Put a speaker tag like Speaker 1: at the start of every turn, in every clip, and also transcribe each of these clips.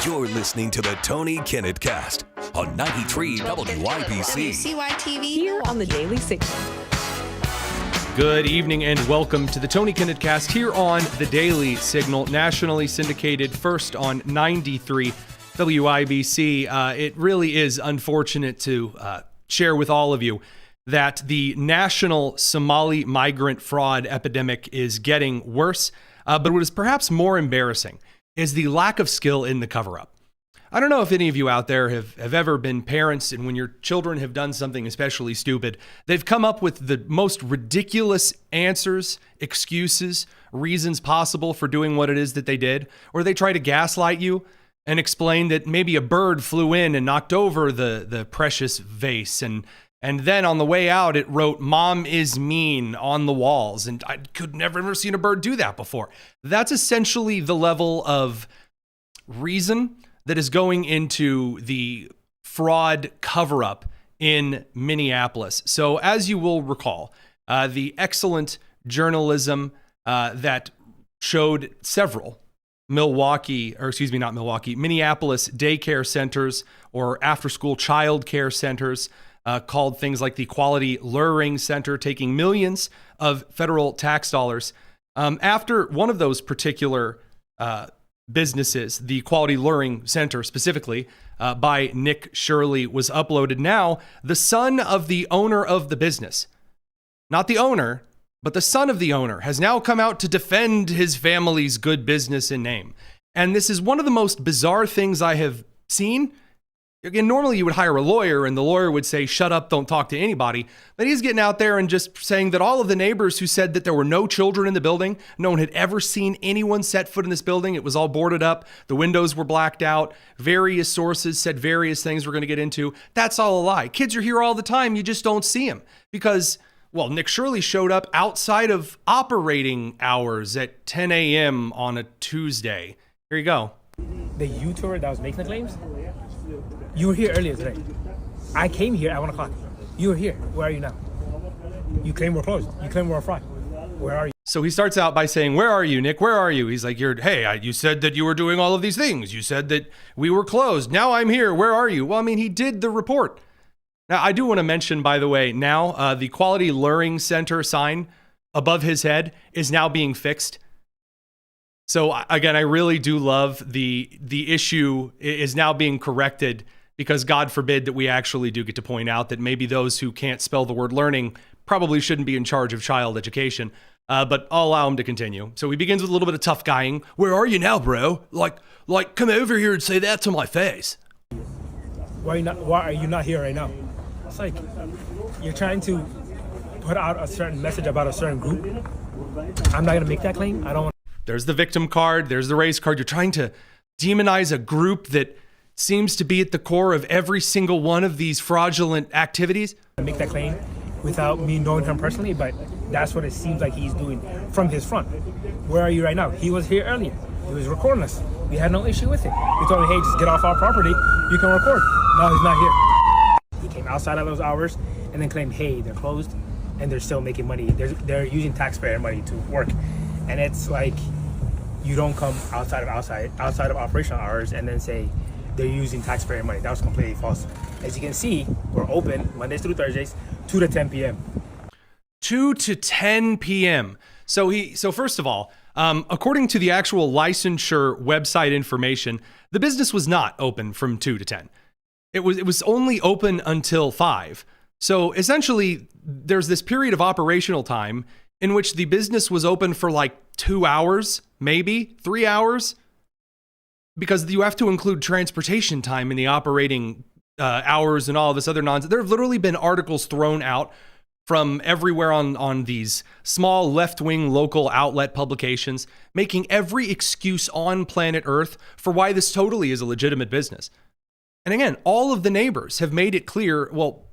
Speaker 1: You're listening to the Tony Kinnett Cast on 93 WYBC.
Speaker 2: WCYTV
Speaker 3: Here on the Daily Signal.
Speaker 4: Good evening and welcome to the Tony Kinnett Cast here on the Daily Signal, nationally syndicated first on 93 WIBC. It really is unfortunate to share with all of you that the national Somali migrant fraud epidemic is getting worse. But what is perhaps more embarrassing is the lack of skill in the cover-up. I don't know if any of you out there have ever been parents, and when your children have done something especially stupid, they've come up with the most ridiculous answers, excuses, reasons possible for doing what it is that they did, or they try to gaslight you and explain that maybe a bird flew in and knocked over the precious vase, and then on the way out, it wrote, "Mom is mean" on the walls. And I could never seen a bird do that before. That's essentially the level of reason that is going into the fraud cover-up in Minneapolis. So as you will recall, the excellent journalism that showed several Minneapolis daycare centers or after-school child care centers, called things like the Quality Luring Center, taking millions of federal tax dollars. After one of those particular businesses, the Quality Luring Center specifically, by Nick Shirley, was uploaded, now the son of the owner of the business, not the owner, but the son of the owner, has now come out to defend his family's good business and name. And this is one of the most bizarre things I have seen. Again, normally you would hire a lawyer and the lawyer would say, "Shut up, don't talk to anybody." But he's getting out there and just saying that all of the neighbors who said that there were no children in the building, no one had ever seen anyone set foot in this building, it was all boarded up, the windows were blacked out, various sources said various things we're going to get into. That's all a lie. Kids are here all the time, you just don't see them. Because, well, Nick Shirley showed up outside of operating hours at 10 a.m. on a Tuesday. Here you go.
Speaker 5: The YouTuber that was making the claims, you were here earlier today. I came here at 1 o'clock. You were here. Where are you now? You claim we're closed. You claim we're on Friday. Where are you?
Speaker 4: So he starts out by saying, "Where are you, Nick? Where are you?" He's like, you said that you were doing all of these things. You said that we were closed. Now I'm here. Where are you? Well, I mean, he did the report. Now, I do want to mention, by the way, now the Quality Luring Center sign above his head is now being fixed. So again, I really do love the issue is now being corrected, because God forbid that we actually do get to point out that maybe those who can't spell the word learning probably shouldn't be in charge of child education. But I'll allow him to continue. So he begins with a little bit of tough guying. "Where are you now, bro? Like, come over here and say that to my face."
Speaker 5: Why are you not here right now? It's like you're trying to put out a certain message about a certain group. I'm not going to make that claim. I don't want.
Speaker 4: There's the victim card. There's the race card. You're trying to demonize a group that seems to be at the core of every single one of these fraudulent activities.
Speaker 5: Make that claim without me knowing him personally, but that's what it seems like he's doing from his front. Where are you right now? He was here earlier. He was recording us. We had no issue with it. He told me, "Hey, just get off our property. You can record." No, he's not here. He came outside of those hours and then claimed, "Hey, they're closed and they're still making money. They're using taxpayer money to work." And it's like, you don't come outside of operational hours and then say they're using taxpayer money. That was completely false. As you can see, we're open Mondays through Thursdays, 2 to 10 p.m.
Speaker 4: 2 to 10 p.m. So first of all, according to the actual licensure website information, the business was not open from 2 to 10. It was only open until 5. So essentially, there's this period of operational time in which the business was open for like 2 hours, maybe 3 hours, because you have to include transportation time in the operating hours and all this other nonsense. There have literally been articles thrown out from everywhere on these small left-wing local outlet publications, making every excuse on planet Earth for why this totally is a legitimate business. And again, all of the neighbors have made it clear, well,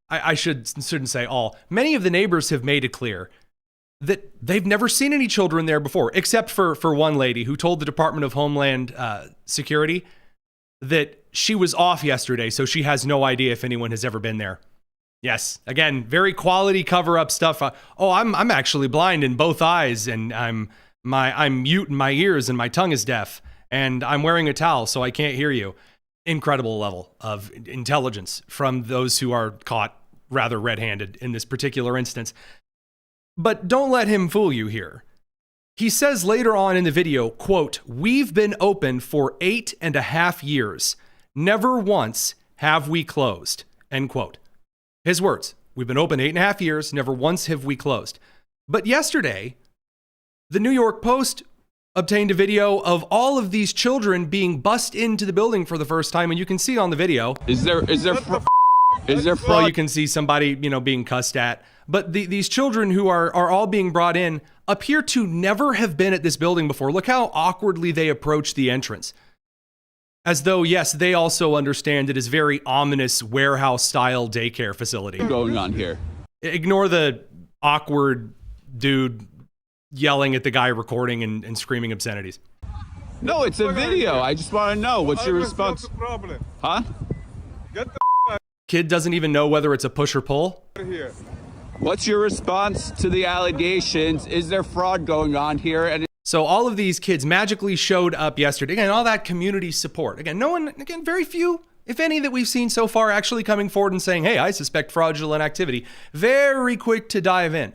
Speaker 4: I shouldn't say all, many of the neighbors have made it clear that they've never seen any children there before, except for one lady who told the Department of Homeland Security that she was off yesterday, so she has no idea if anyone has ever been there. Yes, again, very quality cover-up stuff. I'm actually blind in both eyes, and I'm mute in my ears, and my tongue is deaf. and I'm wearing a towel, so I can't hear you. Incredible level of intelligence from those who are caught rather red-handed in this particular instance. But don't let him fool you here. He says later on in the video, quote, "We've been open for 8.5 years. Never once have we closed," end quote. His words, we've been open 8.5 years. Never once have we closed. But yesterday, the New York Post obtained a video of all of these children being bussed into the building for the first time. And you can see on the video. Is there fraud? Well, you can see somebody, being cussed at. But these children who are all being brought in appear to never have been at this building before. Look how awkwardly they approach the entrance. As though, yes, they also understand it is very ominous warehouse-style daycare facility.
Speaker 2: What's going on here?
Speaker 4: Ignore the awkward dude yelling at the guy recording and screaming obscenities.
Speaker 2: No, it's a video. I just want to know. What's your response? Huh?
Speaker 4: Kid doesn't even know whether it's a push or pull.
Speaker 2: What's your response to the allegations? Is there fraud going on here? And
Speaker 4: so all of these kids magically showed up yesterday. Again, all that community support. Again, very few, if any, that we've seen so far actually coming forward and saying, hey, I suspect fraudulent activity. Very quick to dive in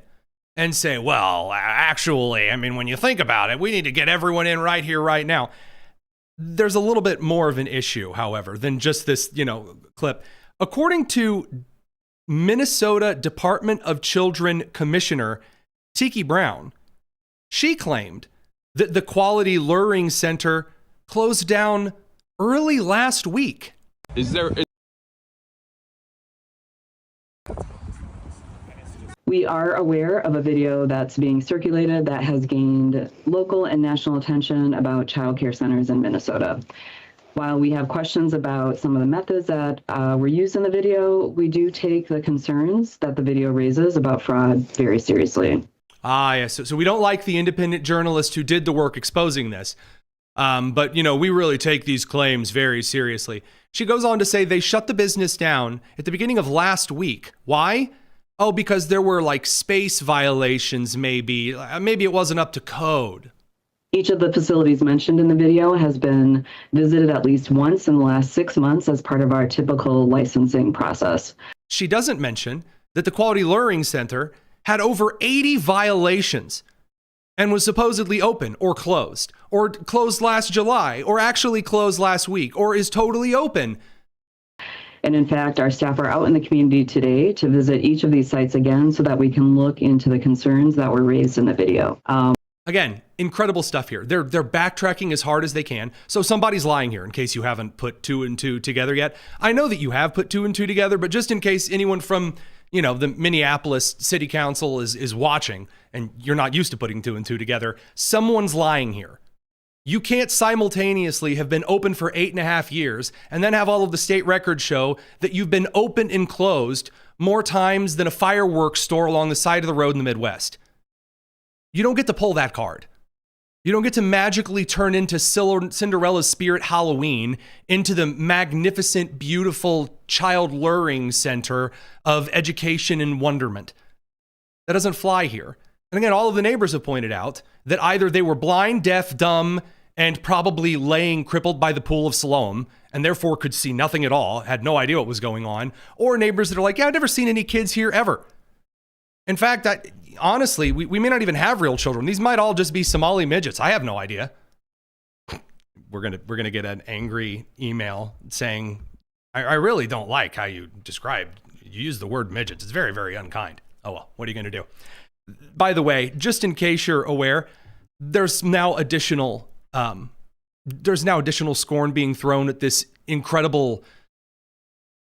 Speaker 4: and say, well, actually, when you think about it, we need to get everyone in right here, right now. There's a little bit more of an issue, however, than just this, clip. According to Minnesota Department of Children Commissioner Tiki Brown, she claimed that the Quality Luring Center closed down early last week.
Speaker 3: We are aware of a video that's being circulated that has gained local and national attention about child care centers in Minnesota. While we have questions about some of the methods that were used in the video, we do take the concerns that the video raises about fraud very seriously.
Speaker 4: Yes. So we don't like the independent journalist who did the work exposing this. But, we really take these claims very seriously. She goes on to say they shut the business down at the beginning of last week. Why? Oh, because there were space violations, maybe. Maybe it wasn't up to code.
Speaker 3: Each of the facilities mentioned in the video has been visited at least once in the last 6 months as part of our typical licensing process.
Speaker 4: She doesn't mention that the Quality Luring Center had over 80 violations and was supposedly open or closed last July, or actually closed last week, or is totally open.
Speaker 3: And in fact, our staff are out in the community today to visit each of these sites again so that we can look into the concerns that were raised in the video.
Speaker 4: Again, incredible stuff here. They're backtracking as hard as they can. So somebody's lying here in case you haven't put 2 and 2 together yet. I know that you have put 2 and 2 together, but just in case anyone from, the Minneapolis City Council is watching and you're not used to putting 2 and 2 together, someone's lying here. You can't simultaneously have been open for 8.5 years and then have all of the state records show that you've been open and closed more times than a fireworks store along the side of the road in the Midwest. You don't get to pull that card. You don't get to magically turn into Cinderella's Spirit Halloween into the magnificent, beautiful child luring center of education and wonderment. That doesn't fly here. And again, all of the neighbors have pointed out that either they were blind, deaf, dumb, and probably laying crippled by the pool of Siloam, and therefore could see nothing at all, had no idea what was going on, or neighbors that are like, yeah, I've never seen any kids here ever. In fact, honestly, we may not even have real children. These might all just be Somali midgets. I have no idea. We're gonna get an angry email saying, I really don't like how you use the word midgets. It's very, very unkind. Oh well, what are you gonna do? By the way, just in case you're aware, there's now additional scorn being thrown at this incredible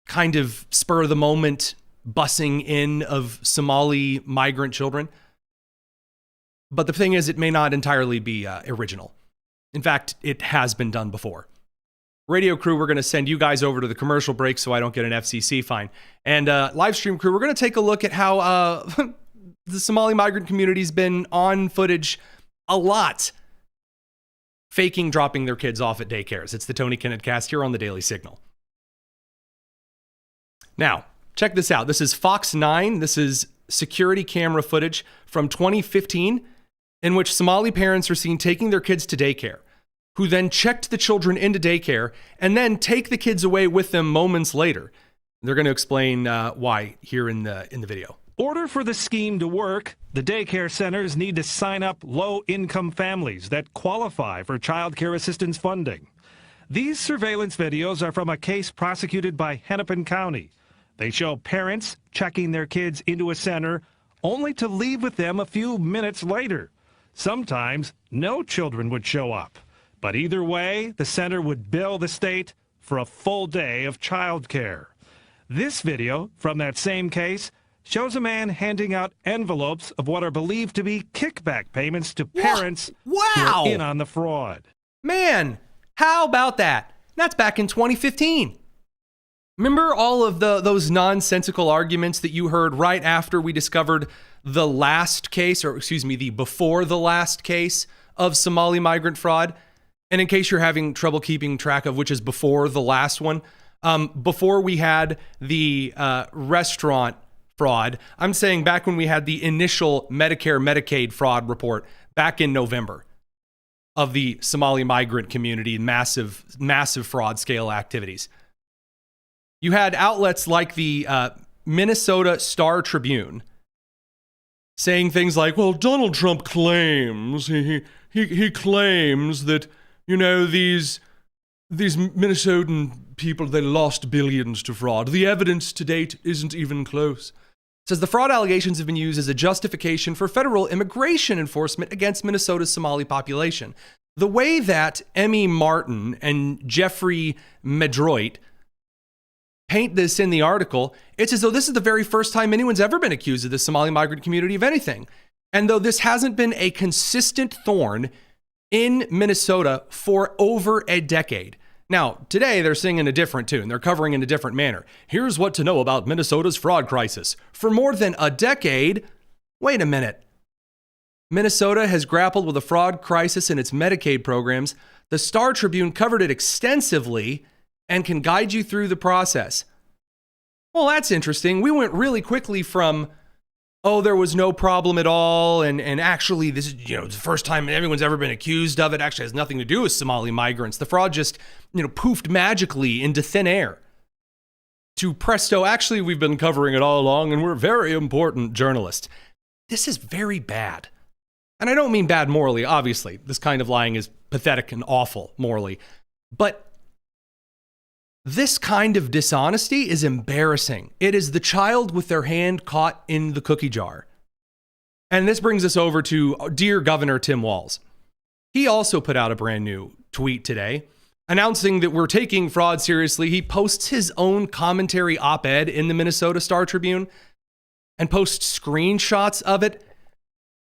Speaker 4: kind of spur of the moment busing in of Somali migrant children. But the thing is, it may not entirely be original. In fact, it has been done before. Radio crew, we're going to send you guys over to the commercial break so I don't get an FCC fine. And live stream crew, we're going to take a look at how the Somali migrant community's been on footage a lot, faking dropping their kids off at daycares. It's the Tony Kinnett Cast here on the Daily Signal. Now, check this out. This is Fox 9. This is security camera footage from 2015 in which Somali parents are seen taking their kids to daycare. who then checked the children into daycare and then take the kids away with them moments later. They're going to explain why here in the video.
Speaker 6: Order for the scheme to work, the daycare centers need to sign up low-income families that qualify for child care assistance funding. These surveillance videos are from a case prosecuted by Hennepin County. They show parents checking their kids into a center only to leave with them a few minutes later. Sometimes no children would show up. But either way, the center would bill the state for a full day of child care. This video from that same case shows a man handing out envelopes of what are believed to be kickback payments to parents who are in on the fraud.
Speaker 4: Man, how about that? That's back in 2015. Remember all of those nonsensical arguments that you heard right after we discovered the last case, or excuse me, the before the last case of Somali migrant fraud? And in case you're having trouble keeping track of which is before the last one, before we had the restaurant fraud, I'm saying back when we had the initial Medicare, Medicaid fraud report back in November of the Somali migrant community, massive fraud scale activities. You had outlets like the Minnesota Star Tribune saying things like, well, Donald Trump claims, he claims that, you know, these Minnesotan people, they lost billions to fraud. The evidence to date isn't even close. It says the fraud allegations have been used as a justification for federal immigration enforcement against Minnesota's Somali population. The way that Emmy Martin and Jeffrey Medroit paint this in the article, it's as though this is the very first time anyone's ever been accused of the Somali migrant community of anything. And though this hasn't been a consistent thorn in Minnesota for over a decade. Now, today they're singing a different tune. They're covering in a different manner. Here's what to know about Minnesota's fraud crisis. For more than a decade, wait a minute. Minnesota has grappled with a fraud crisis in its Medicaid programs. The Star Tribune covered it extensively and can guide you through the process. Well, that's interesting. We went really quickly from, oh, there was no problem at all, and actually this is, the first time everyone's ever been accused of it. Actually has nothing to do with Somali migrants. The fraud just, poofed magically into thin air. To presto, actually we've been covering it all along and we're very important journalists. This is very bad. And I don't mean bad morally, obviously. This kind of lying is pathetic and awful morally. But this kind of dishonesty is embarrassing. It is the child with their hand caught in the cookie jar. And this brings us over to dear Governor Tim Walz. He also put out a brand new tweet today announcing that we're taking fraud seriously. He posts his own commentary op-ed in the Minnesota Star Tribune and posts screenshots of it.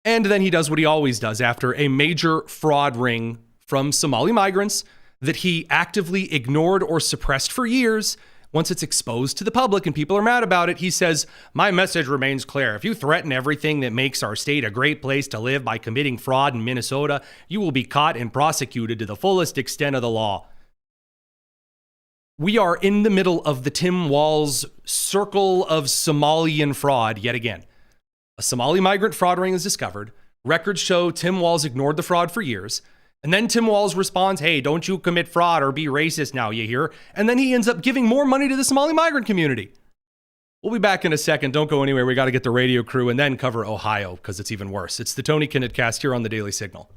Speaker 4: And then he does what he always does after a major fraud ring from Somali migrants that he actively ignored or suppressed for years. Once it's exposed to the public and people are mad about it, he says, my message remains clear. If you threaten everything that makes our state a great place to live by committing fraud in Minnesota, you will be caught and prosecuted to the fullest extent of the law. We are in the middle of the Tim Walz circle of Somalian fraud yet again. A Somali migrant fraud ring is discovered. Records show Tim Walz ignored the fraud for years. And then Tim Walz responds, hey, don't you commit fraud or be racist now, you hear? And then he ends up giving more money to the Somali migrant community. We'll be back in a second. Don't go anywhere. We got to get the radio crew and then cover Ohio because it's even worse. It's the Tony Kinnett Cast here on the Daily Signal.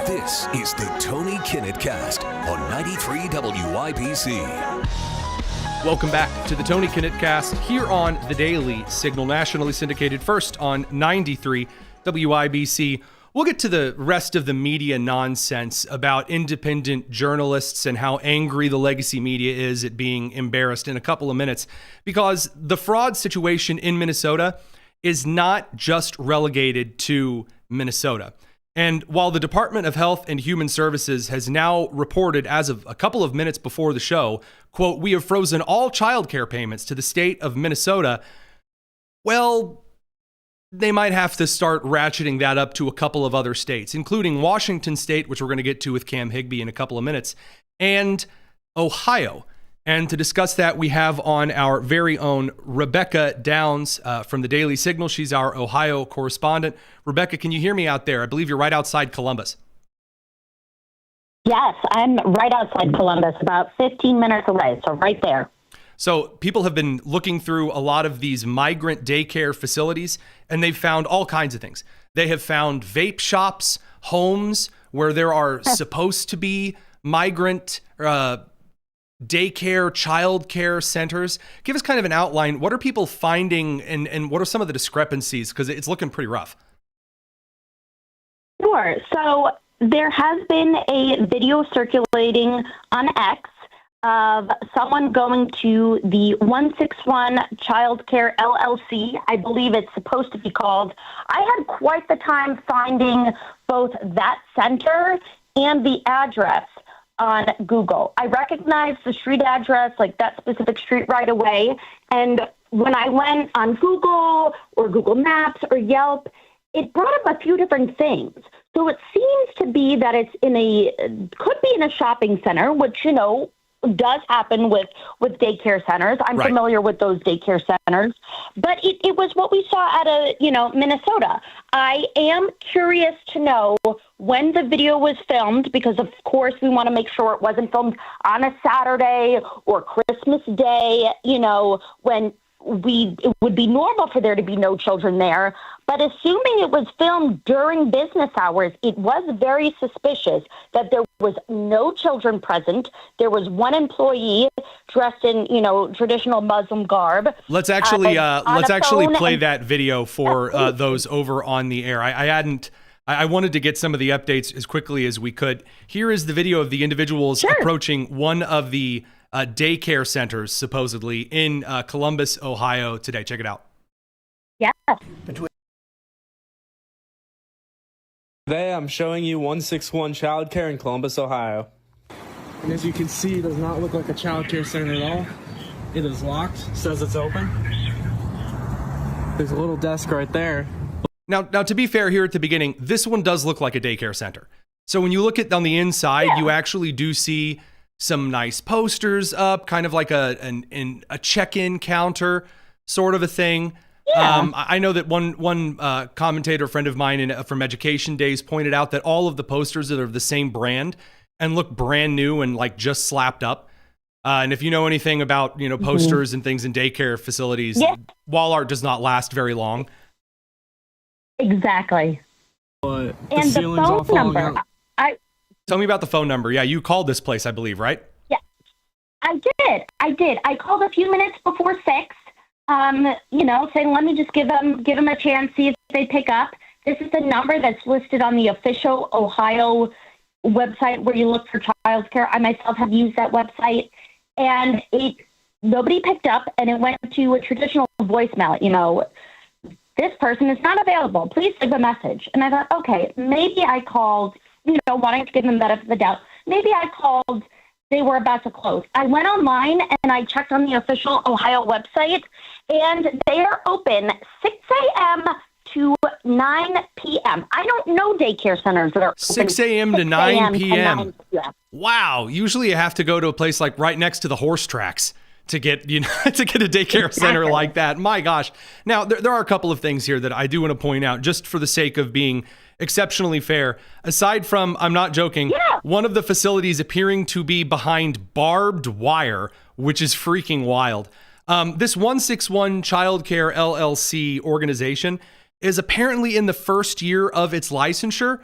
Speaker 1: This is the Tony Kinnett Cast on 93 WIBC.
Speaker 4: Welcome back to the Tony Kinnett Cast here on the Daily Signal, nationally syndicated first on 93 WIBC. We'll get to the rest of the media nonsense about independent journalists and how angry the legacy media is at being embarrassed in a couple of minutes, because the fraud situation in Minnesota is not just relegated to Minnesota. And while the Department of Health and Human Services has now reported as of a couple of minutes before the show, quote, we have frozen all child care payments to the state of Minnesota, well, they might have to start ratcheting that up to a couple of other states, including Washington State, which we're going to get to with Cam Higbee in a couple of minutes, and Ohio. And to discuss that, we have on our very own Rebecca Downs from the Daily Signal. She's our Ohio correspondent. Rebecca, can you hear me out there? I believe you're right outside Columbus.
Speaker 7: Yes, I'm right outside Columbus, about 15 minutes away, so right there.
Speaker 4: So people have been looking through a lot of these migrant daycare facilities, and they've found all kinds of things. They have found vape shops, homes where there are supposed to be migrant daycare, child care centers. Give us kind of an outline. What are people finding, and what are some of the discrepancies? Because it's looking pretty rough.
Speaker 7: Sure. So there has been a video circulating on X of someone going to the 161 Child Care LLC, I believe it's supposed to be called. I had quite the time finding both that center and the address on Google. I recognized the street address, like that specific street, right away. And when I went on Google or Google Maps or Yelp, it brought up a few different things. So it seems to be that it's could be in a shopping center, which, does happen with daycare centers. I'm
Speaker 4: Right.
Speaker 7: familiar with those daycare centers, but it was what we saw at Minnesota. I am curious to know when the video was filmed, because of course we want to make sure it wasn't filmed on a Saturday or Christmas Day, when it would be normal for there to be no children there. But assuming it was filmed during business hours, it was very suspicious that there was no children present. There was one employee dressed in, traditional Muslim garb.
Speaker 4: Let's actually play that video for those over on the air. I wanted to get some of the updates as quickly as we could. Here is the video of the individuals approaching one of the daycare centers, supposedly, in Columbus, Ohio today. Check it out.
Speaker 7: Yeah.
Speaker 8: Today I'm showing you 161 Child Care in Columbus, Ohio.
Speaker 9: And as you can see, it does not look like a child care center at all. It is locked, says it's open. There's a little desk right there.
Speaker 4: Now, to be fair here at the beginning, this one does look like a daycare center. So when you look at on the inside, you actually do see some nice posters up, kind of like a check-in counter sort of a thing.
Speaker 7: Yeah.
Speaker 4: I know that one commentator friend of mine from Education Days pointed out that all of the posters are of the same brand and look brand new and like just slapped up. And if you know anything about posters and things in daycare facilities, wall art does not last very long.
Speaker 7: Exactly.
Speaker 9: But
Speaker 7: and the phone number.
Speaker 4: Tell me about the phone number. Yeah, you called this place, I believe, right?
Speaker 7: Yeah, I did. I called a few minutes before 6. Saying, let me just give them a chance, see if they pick up. This is the number that's listed on the official Ohio website where you look for childcare. I myself have used that website, and nobody picked up, and it went to a traditional voicemail. This person is not available. Please leave a message. And I thought, okay, maybe I called, wanting to give them the benefit of the doubt. Maybe I called. They were about to close. I went online and I checked on the official Ohio website, and they are open 6 a.m. to 9 p.m. I don't know daycare centers that are open
Speaker 4: 6 a.m. to 9 p.m. Wow. Usually you have to go to a place like right next to the horse tracks to get to get a daycare center like that. My gosh. Now, there are a couple of things here that I do want to point out just for the sake of being exceptionally fair. Aside from, I'm not joking, one of the facilities appearing to be behind barbed wire, which is freaking wild. This 161 Child Care LLC organization is apparently in the first year of its licensure.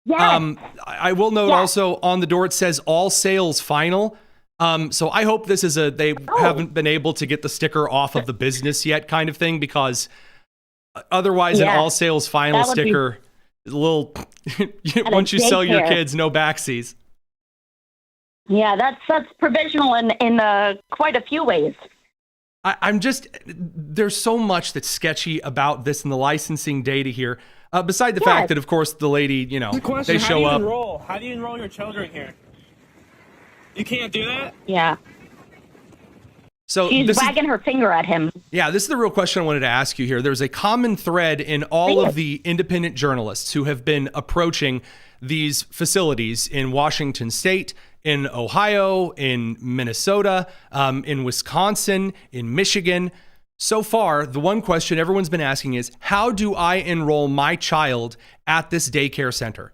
Speaker 4: I will note also on the door it says all sales final. So I hope this is they haven't been able to get the sticker off of the business yet kind of thing, because otherwise an all sales final sticker is a little, once you sell your kids, no backsies.
Speaker 7: Yeah, that's provisional in quite a few ways.
Speaker 4: I'm just, there's so much that's sketchy about this and the licensing data here. Beside the fact that, of course, the lady, they show up.
Speaker 9: How do you enroll your children here? You can't do that?
Speaker 7: Yeah.
Speaker 4: So
Speaker 7: she's wagging her finger at him.
Speaker 4: Yeah, this is the real question I wanted to ask you here. There's a common thread in all of the independent journalists who have been approaching these facilities in Washington State, in Ohio, in Minnesota, in Wisconsin, in Michigan. So far, the one question everyone's been asking is, how do I enroll my child at this daycare center?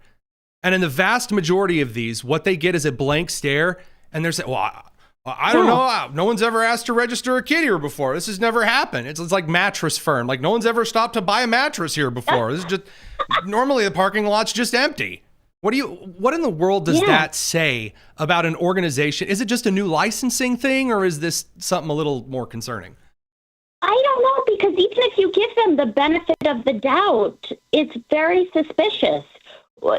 Speaker 4: And in the vast majority of these, what they get is a blank stare, and they're saying, well, I don't know. No one's ever asked to register a kid here before. This has never happened. It's like Mattress Firm. Like, no one's ever stopped to buy a mattress here before. This is just, normally the parking lot's just empty. What in the world does that say about an organization? Is it just a new licensing thing, or is this something a little more concerning?
Speaker 7: I don't know, because even if you give them the benefit of the doubt, it's very suspicious.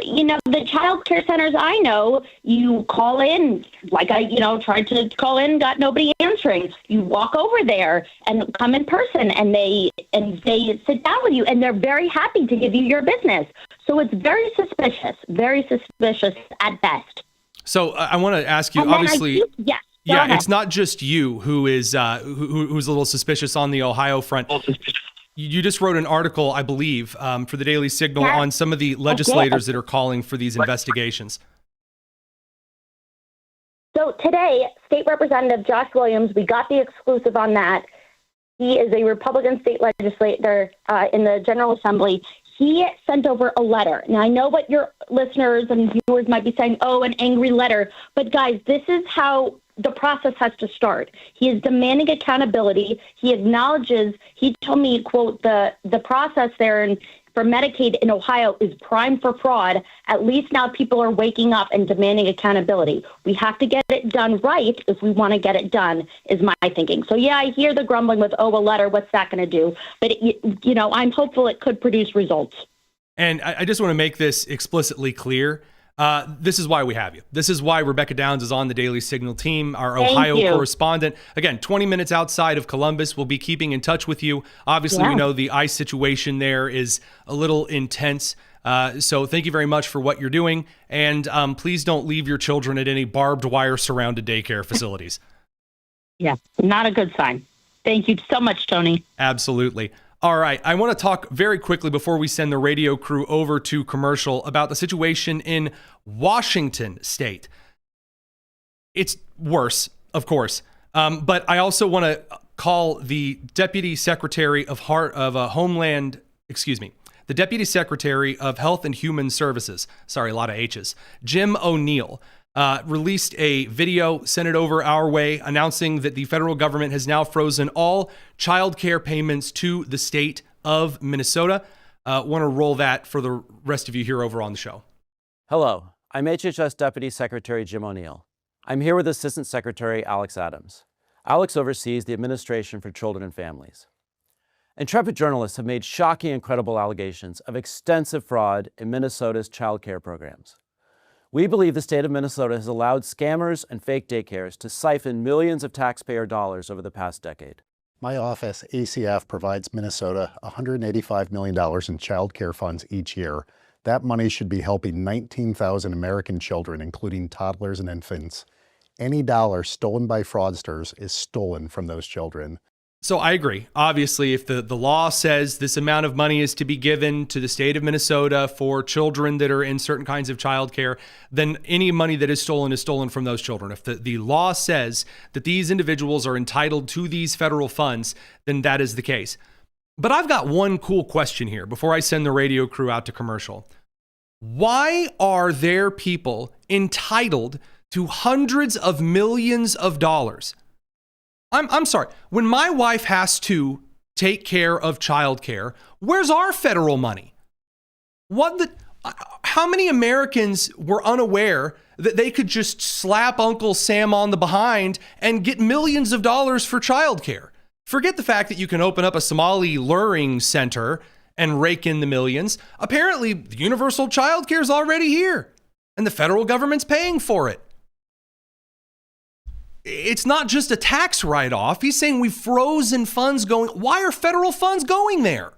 Speaker 7: You know, the child care centers I know, you call in, like I, tried to call in, got nobody answering. You walk over there and come in person, and they sit down with you, and they're very happy to give you your business. So it's very suspicious at best. So
Speaker 4: I want to ask you,
Speaker 7: and
Speaker 4: obviously,
Speaker 7: ahead.
Speaker 4: It's not just you who is who's a little suspicious on the Ohio front. You just wrote an article, I believe, for the Daily Signal on some of the legislators that are calling for these investigations.
Speaker 7: So today, State Representative Josh Williams, we got the exclusive on that. He is a Republican state legislator in the General Assembly. He sent over a letter. Now, I know what your listeners and viewers might be saying, oh, an angry letter. But guys, this is how the process has to start. He is demanding accountability. He acknowledges, he told me, quote, the process there for Medicaid in Ohio is prime for fraud. At least now people are waking up and demanding accountability. We have to get it done right if we want to get it done, is my thinking. So, yeah, I hear the grumbling with, oh, a letter, what's that going to do? But, I'm hopeful it could produce results.
Speaker 4: And I just want to make this explicitly clear. This is why we have you. This is why Rebecca Downs is on the Daily Signal team, our Ohio correspondent. Again, 20 minutes outside of Columbus. We'll be keeping in touch with you. Obviously, we know the ICE situation there is a little intense. So thank you very much for what you're doing. And please don't leave your children at any barbed wire surrounded daycare facilities.
Speaker 7: Yeah, not a good sign. Thank you so much, Tony.
Speaker 4: Absolutely. All right, I want to talk very quickly before we send the radio crew over to commercial about the situation in Washington State. It's worse, of course, but I also want to call the Deputy Secretary of the Deputy Secretary of Health and Human Services, sorry, a lot of H's, Jim O'Neill, released a video, sent it over our way, announcing that the federal government has now frozen all child care payments to the state of Minnesota. Want to roll that for the rest of you here over on the show.
Speaker 10: Hello, I'm HHS Deputy Secretary Jim O'Neill. I'm here with Assistant Secretary Alex Adams. Alex oversees the Administration for Children and Families. Intrepid journalists have made shocking and credible allegations of extensive fraud in Minnesota's child care programs. We believe the state of Minnesota has allowed scammers and fake daycares to siphon millions of taxpayer dollars over the past decade.
Speaker 11: My office, ACF, provides Minnesota $185 million in child care funds each year. That money should be helping 19,000 American children, including toddlers and infants. Any dollar stolen by fraudsters is stolen from those children.
Speaker 4: So I agree. Obviously, if the law says this amount of money is to be given to the state of Minnesota for children that are in certain kinds of childcare, then any money that is stolen from those children. If the law says that these individuals are entitled to these federal funds, then that is the case. But I've got one cool question here before I send the radio crew out to commercial. Why are there people entitled to hundreds of millions of dollars? I'm sorry. When my wife has to take care of childcare, where's our federal money? How many Americans were unaware that they could just slap Uncle Sam on the behind and get millions of dollars for childcare? Forget the fact that you can open up a Somali luring center and rake in the millions. Apparently, the universal childcare is already here, and the federal government's paying for it. It's not just a tax write-off. He's saying we've frozen funds going. Why are federal funds going there?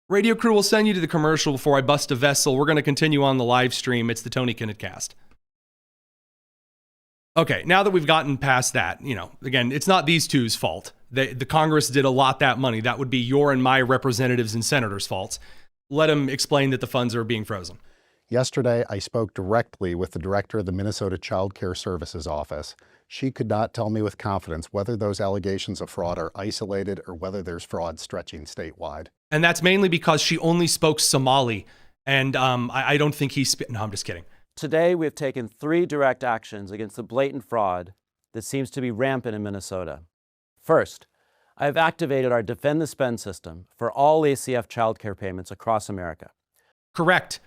Speaker 4: Radio crew will send you to the commercial before I bust a vessel. We're going to continue on the live stream. It's the Tony Kinnett Cast. Okay, now that we've gotten past that, again, it's not these two's fault. The Congress did allot that money. That would be your and my representatives and senators' faults. Let them explain that the funds are being frozen.
Speaker 11: Yesterday, I spoke directly with the director of the Minnesota Child Care Services Office. She could not tell me with confidence whether those allegations of fraud are isolated or whether there's fraud stretching statewide.
Speaker 4: And that's mainly because she only spoke Somali. And I don't think no, I'm just kidding.
Speaker 10: Today, we have taken 3 direct actions against the blatant fraud that seems to be rampant in Minnesota. First, I have activated our Defend the Spend system for all ACF childcare payments across America.
Speaker 4: Correct.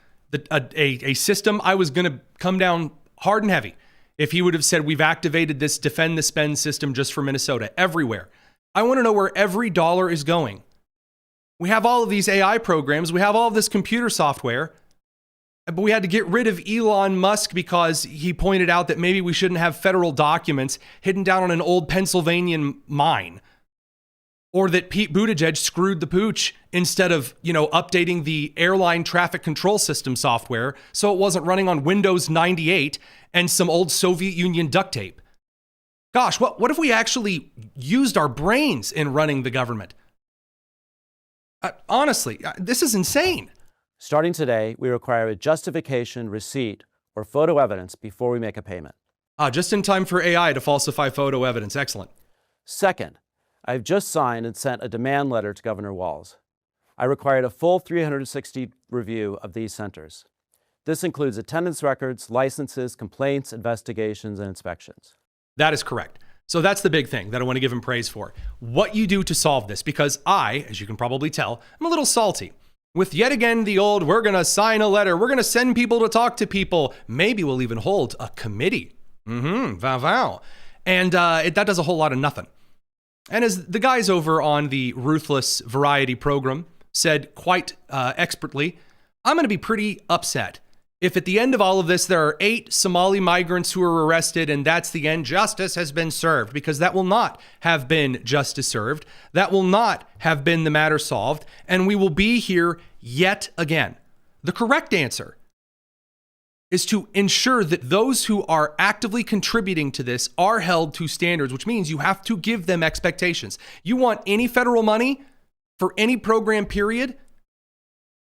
Speaker 4: A system I was going to come down hard and heavy if he would have said we've activated this Defend the Spend system just for Minnesota, everywhere. I want to know where every dollar is going. We have all of these AI programs. We have all of this computer software. But we had to get rid of Elon Musk because he pointed out that maybe we shouldn't have federal documents hidden down on an old Pennsylvania mine. Or that Pete Buttigieg screwed the pooch instead of, updating the airline traffic control system software so it wasn't running on Windows 98 and some old Soviet Union duct tape. Gosh, what if we actually used our brains in running the government? Honestly, this is insane.
Speaker 10: Starting today, we require a justification, receipt, or photo evidence before we make a payment.
Speaker 4: Just in time for AI to falsify photo evidence. Excellent.
Speaker 10: Second, I've just signed and sent a demand letter to Governor Walz. I required a full 360 review of these centers. This includes attendance records, licenses, complaints, investigations, and inspections.
Speaker 4: That is correct. So that's the big thing that I want to give him praise for. What you do to solve this, because I, as you can probably tell, I'm a little salty. With yet again the old, we're going to sign a letter, we're going to send people to talk to people. Maybe we'll even hold a committee. Vow. And that does a whole lot of nothing. And as the guys over on the Ruthless Variety program said quite expertly, I'm going to be pretty upset if at the end of all of this, there are 8 Somali migrants who are arrested and that's the end, justice has been served, because that will not have been justice served. That will not have been the matter solved. And we will be here yet again. The correct answer is to ensure that those who are actively contributing to this are held to standards, which means you have to give them expectations. You want any federal money for any program period,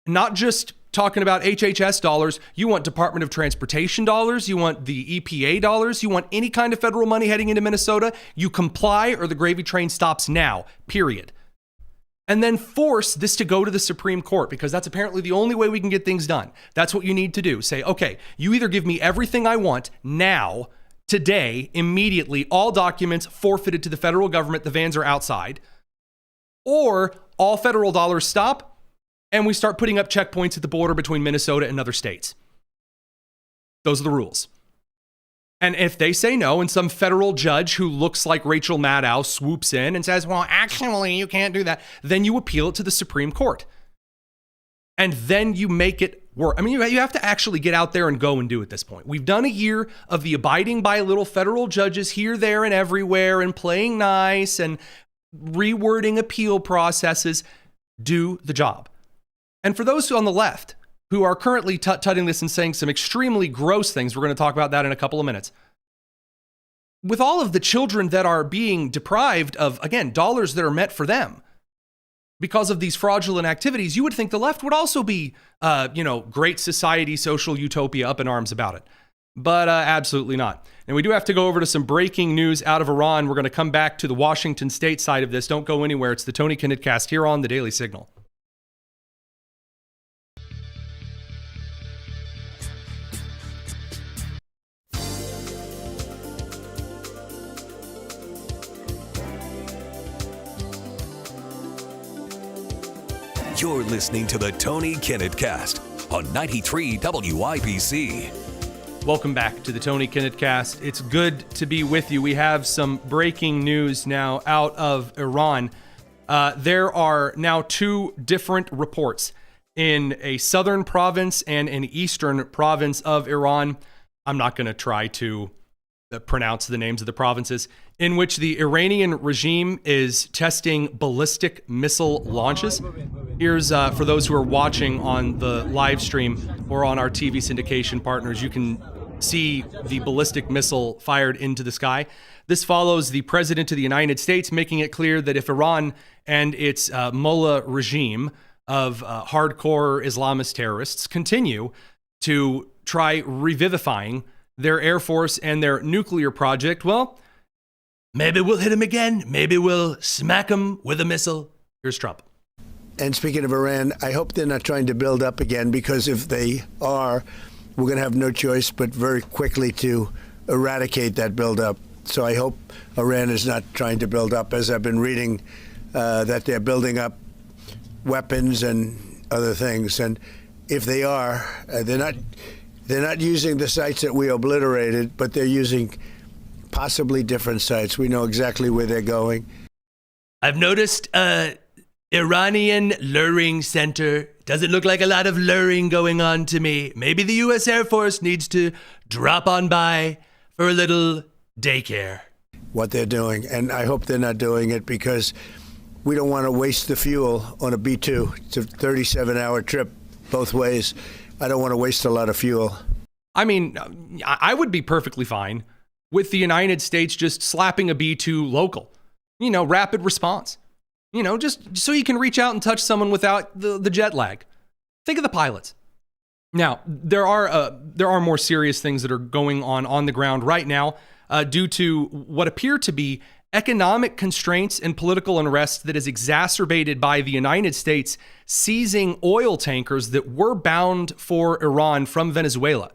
Speaker 4: not just talking about HHS dollars, you want Department of Transportation dollars, you want the EPA dollars, you want any kind of federal money heading into Minnesota, you comply or the gravy train stops now, period. And then force this to go to the Supreme Court, because that's apparently the only way we can get things done. That's what you need to do. Say, okay, you either give me everything I want now, today, immediately, all documents forfeited to the federal government, the vans are outside, or all federal dollars stop, and we start putting up checkpoints at the border between Minnesota and other states. Those are the rules. And if they say no, and some federal judge who looks like Rachel Maddow swoops in and says, well, actually, you can't do that, then you appeal it to the Supreme Court. And then you make it work. I mean, you have to actually get out there and go and do at this point. We've done a year of the abiding by little federal judges here, there, and everywhere, and playing nice and rewording appeal processes. Do the job. And for those on the left who are currently tutting this and saying some extremely gross things, we're going to talk about that in a couple of minutes. With all of the children that are being deprived of, again, dollars that are meant for them because of these fraudulent activities, you would think the left would also be, great society, social utopia, up in arms about it. But absolutely not. And we do have to go over to some breaking news out of Iran. We're going to come back to the Washington State side of this. Don't go anywhere. It's the Tony Kinnett Cast here on the Daily Signal.
Speaker 1: You're listening to the Tony Kinnett Cast on 93 WIBC.
Speaker 4: Welcome back to the Tony Kinnett Cast. It's good to be with you. We have some breaking news now out of Iran. There are now 2 different reports in a southern province and an eastern province of Iran. I'm not going to try to pronounce the names of the provinces, in which the Iranian regime is testing ballistic missile launches. Here's, for those who are watching on the live stream or on our TV syndication partners, you can see the ballistic missile fired into the sky. This follows the President of the United States making it clear that if Iran and its mullah regime of hardcore Islamist terrorists continue to try revivifying their Air Force and their nuclear project. Well, maybe we'll hit him again. Maybe we'll smack him with a missile. Here's Trump.
Speaker 12: And speaking of Iran, I hope they're not trying to build up again, because if they are, we're going to have no choice but very quickly to eradicate that buildup. So I hope Iran is not trying to build up, as I've been reading that they're building up weapons and other things. And if they are, they're not using the sites that we obliterated, but they're using possibly different sites. We know exactly where they're going.
Speaker 4: I've noticed Iranian luring center. Doesn't look like a lot of luring going on to me. Maybe the U.S. Air Force needs to drop on by for a little daycare.
Speaker 12: What they're doing, and I hope they're not doing it, because we don't want to waste the fuel on a B-2. It's a 37-hour trip both ways. I don't want to waste a lot of fuel.
Speaker 4: I mean, I would be perfectly fine with the United States just slapping a B-2 local. You know, rapid response. You know, just so you can reach out and touch someone without the jet lag. Think of the pilots. Now, there are more serious things that are going on the ground right now due to what appear to be economic constraints and political unrest that is exacerbated by the United States seizing oil tankers that were bound for Iran from Venezuela.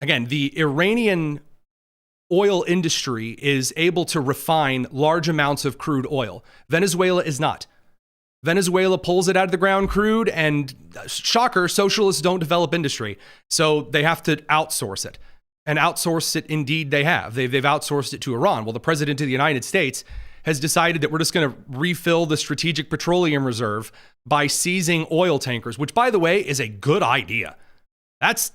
Speaker 4: Again, the Iranian oil industry is able to refine large amounts of crude oil. Venezuela is not. Venezuela pulls it out of the ground crude, and shocker, socialists don't develop industry. So they have to outsource it. And outsource it indeed they have. They've outsourced it to Iran. Well, the president of the United States has decided that we're just going to refill the strategic petroleum reserve by seizing oil tankers, which, by the way, is a good idea. That's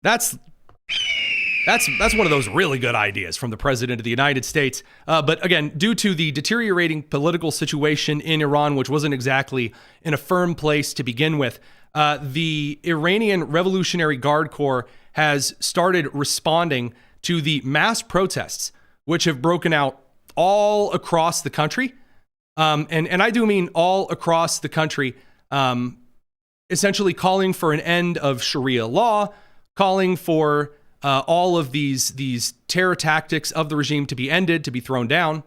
Speaker 4: one of those really good ideas from the president of the United States. But again, due to the deteriorating political situation in Iran, which wasn't exactly in a firm place to begin with, the Iranian Revolutionary Guard Corps has started responding to the mass protests, which have broken out all across the country. And I do mean all across the country, essentially calling for an end of Sharia law, calling for all of these terror tactics of the regime to be ended, to be thrown down.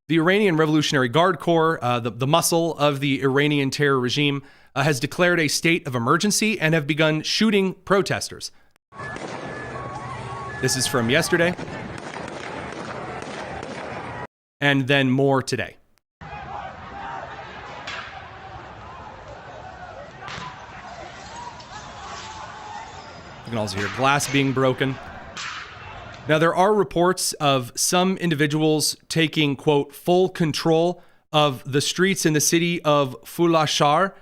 Speaker 4: The Iranian Revolutionary Guard Corps, the muscle of the Iranian terror regime, has declared a state of emergency and have begun shooting protesters. This is from yesterday. And then more today. You can also hear glass being broken. Now, there are reports of some individuals taking, quote, full control of the streets in the city of Fulashar,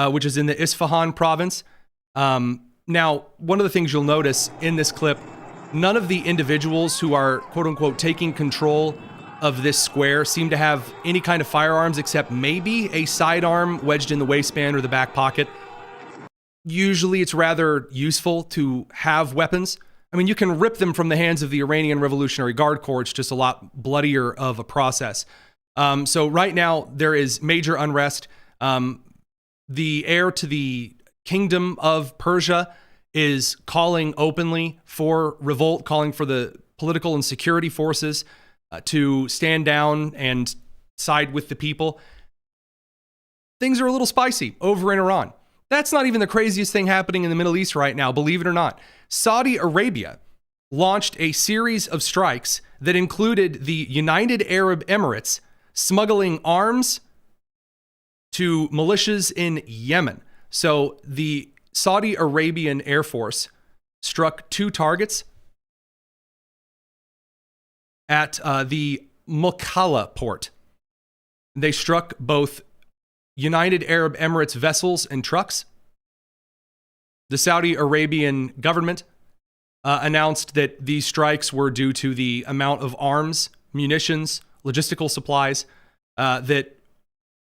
Speaker 4: which is in the Isfahan province. Now, one of the things you'll notice in this clip, none of the individuals who are, quote unquote, taking control of this square seem to have any kind of firearms except maybe a sidearm wedged in the waistband or the back pocket. Usually it's rather useful to have weapons. I mean, you can rip them from the hands of the Iranian Revolutionary Guard Corps. It's just a lot bloodier of a process. So right now there is major unrest. The heir to the kingdom of Persia is calling openly for revolt, calling for the political and security forces to stand down and side with the people. Things are a little spicy over in Iran. That's not even the craziest thing happening in the Middle East right now, believe it or not. Saudi Arabia launched a series of strikes that included the United Arab Emirates smuggling arms to militias in Yemen. So the Saudi Arabian Air Force struck 2 targets at the Mukalla port. They struck both United Arab Emirates vessels and trucks. The Saudi Arabian government announced that these strikes were due to the amount of arms, munitions, logistical supplies that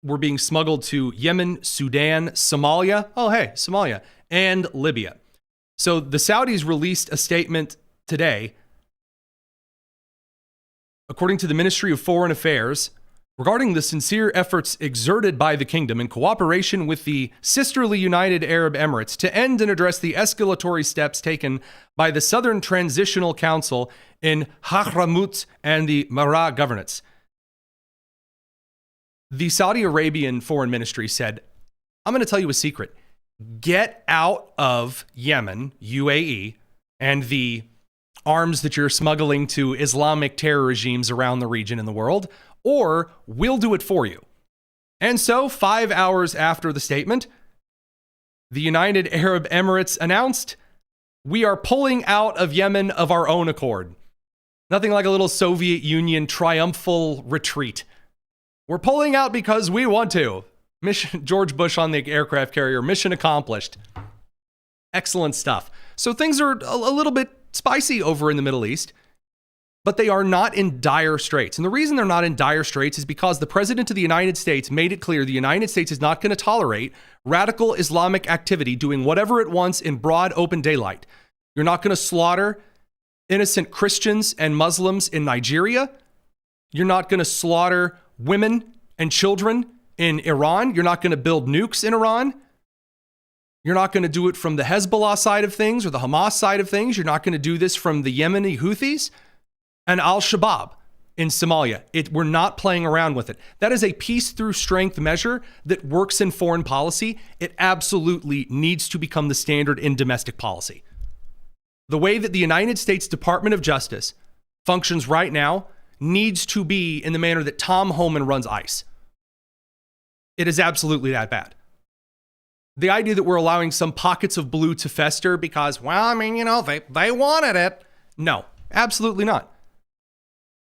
Speaker 4: were being smuggled to Yemen, Sudan, Somalia. Oh, hey, Somalia, and Libya. So the Saudis released a statement today. According to the Ministry of Foreign Affairs, regarding the sincere efforts exerted by the kingdom in cooperation with the sisterly United Arab Emirates to end and address the escalatory steps taken by the Southern Transitional Council in Hadramaut and the Marah governorates. The Saudi Arabian Foreign Ministry said, I'm going to tell you a secret. Get out of Yemen, UAE, and the arms that you're smuggling to Islamic terror regimes around the region in the world, or we'll do it for you. And so, 5 hours after the statement, the United Arab Emirates announced, we are pulling out of Yemen of our own accord. Nothing like a little Soviet Union triumphal retreat. We're pulling out because we want to. Mission George Bush on the aircraft carrier, mission accomplished. Excellent stuff. So things are a little bit spicy over in the Middle East, but they are not in dire straits. And the reason they're not in dire straits is because the President of the United States made it clear the United States is not going to tolerate radical Islamic activity doing whatever it wants in broad open daylight. You're not going to slaughter innocent Christians and Muslims in Nigeria. You're not going to slaughter women and children in Iran. You're not going to build nukes in Iran. You're not going to do it from the Hezbollah side of things or the Hamas side of things. You're not going to do this from the Yemeni Houthis and Al-Shabaab in Somalia. We're not playing around with it. That is a peace through strength measure that works in foreign policy. It absolutely needs to become the standard in domestic policy. The way that the United States Department of Justice functions right now needs to be in the manner that Tom Homan runs ICE. It is absolutely that bad. The idea that we're allowing some pockets of blue to fester because, well, I mean, you know, they wanted it. No, absolutely not.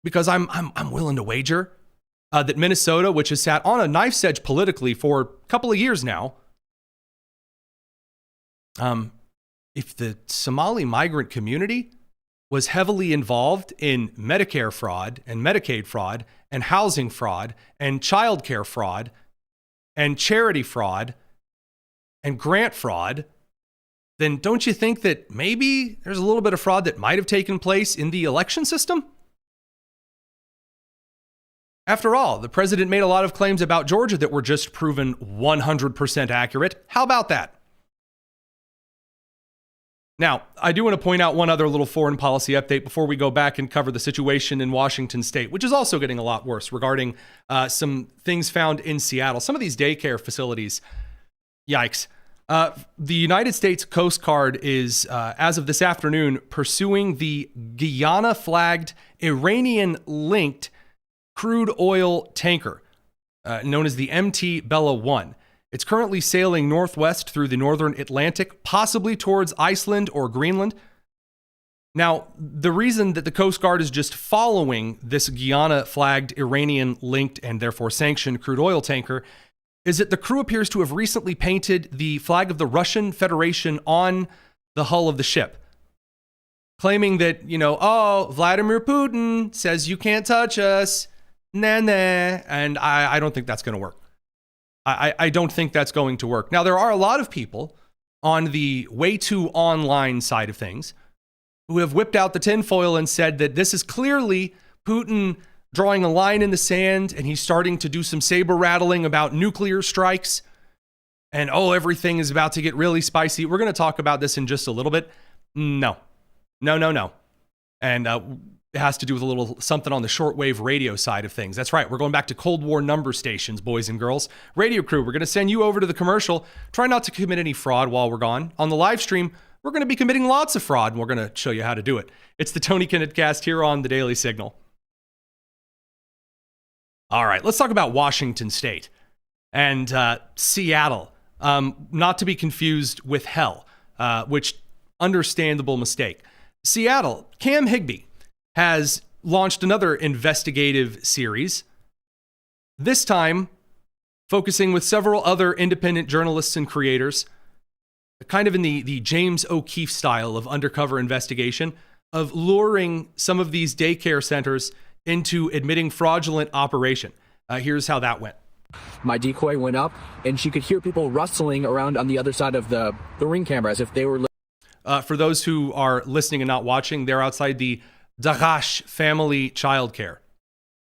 Speaker 4: Because I'm willing to wager that Minnesota, which has sat on a knife's edge politically for a couple of years now, if the Somali migrant community was heavily involved in Medicare fraud and Medicaid fraud and housing fraud and childcare fraud and charity fraud and grant fraud, then don't you think that maybe there's a little bit of fraud that might have taken place in the election system? After all, the president made a lot of claims about Georgia that were just proven 100% accurate. How about that? Now, I do want to point out one other little foreign policy update before we go back and cover the situation in Washington State, which is also getting a lot worse regarding some things found in Seattle. Some of these daycare facilities, yikes. The United States Coast Guard is, as of this afternoon, pursuing the Guyana-flagged, Iranian-linked crude oil tanker known as the MT Bella 1. It's currently sailing northwest through the northern Atlantic, possibly towards Iceland or Greenland. Now, the reason that the Coast Guard is just following this Guyana-flagged, Iranian-linked, and therefore sanctioned crude oil tanker is that the crew appears to have recently painted the flag of the Russian Federation on the hull of the ship, claiming that, oh, Vladimir Putin says you can't touch us, nah, and I don't think that's going to work. I don't think that's going to work. Now, there are a lot of people on the way too online side of things who have whipped out the tinfoil and said that this is clearly Putin drawing a line in the sand and he's starting to do some saber rattling about nuclear strikes. And, everything is about to get really spicy. We're going to talk about this in just a little bit. No. And it has to do with a little something on the shortwave radio side of things. That's right. We're going back to Cold War number stations, boys and girls. Radio crew, we're going to send you over to the commercial. Try not to commit any fraud while we're gone. On the live stream, we're going to be committing lots of fraud, and we're going to show you how to do it. It's the Tony Kinnett Cast here on the Daily Signal. All right, let's talk about Washington State and Seattle. Not to be confused with hell, which understandable mistake. Seattle, Cam Higbee has launched another investigative series, this time focusing with several other independent journalists and creators, kind of in the James O'Keefe style of undercover investigation, of luring some of these daycare centers into admitting fraudulent operation. Here's how that went.
Speaker 13: My decoy went up, and she could hear people rustling around on the other side of the ring camera as if they were...
Speaker 4: For those who are listening and not watching, they're outside the Dagash family childcare.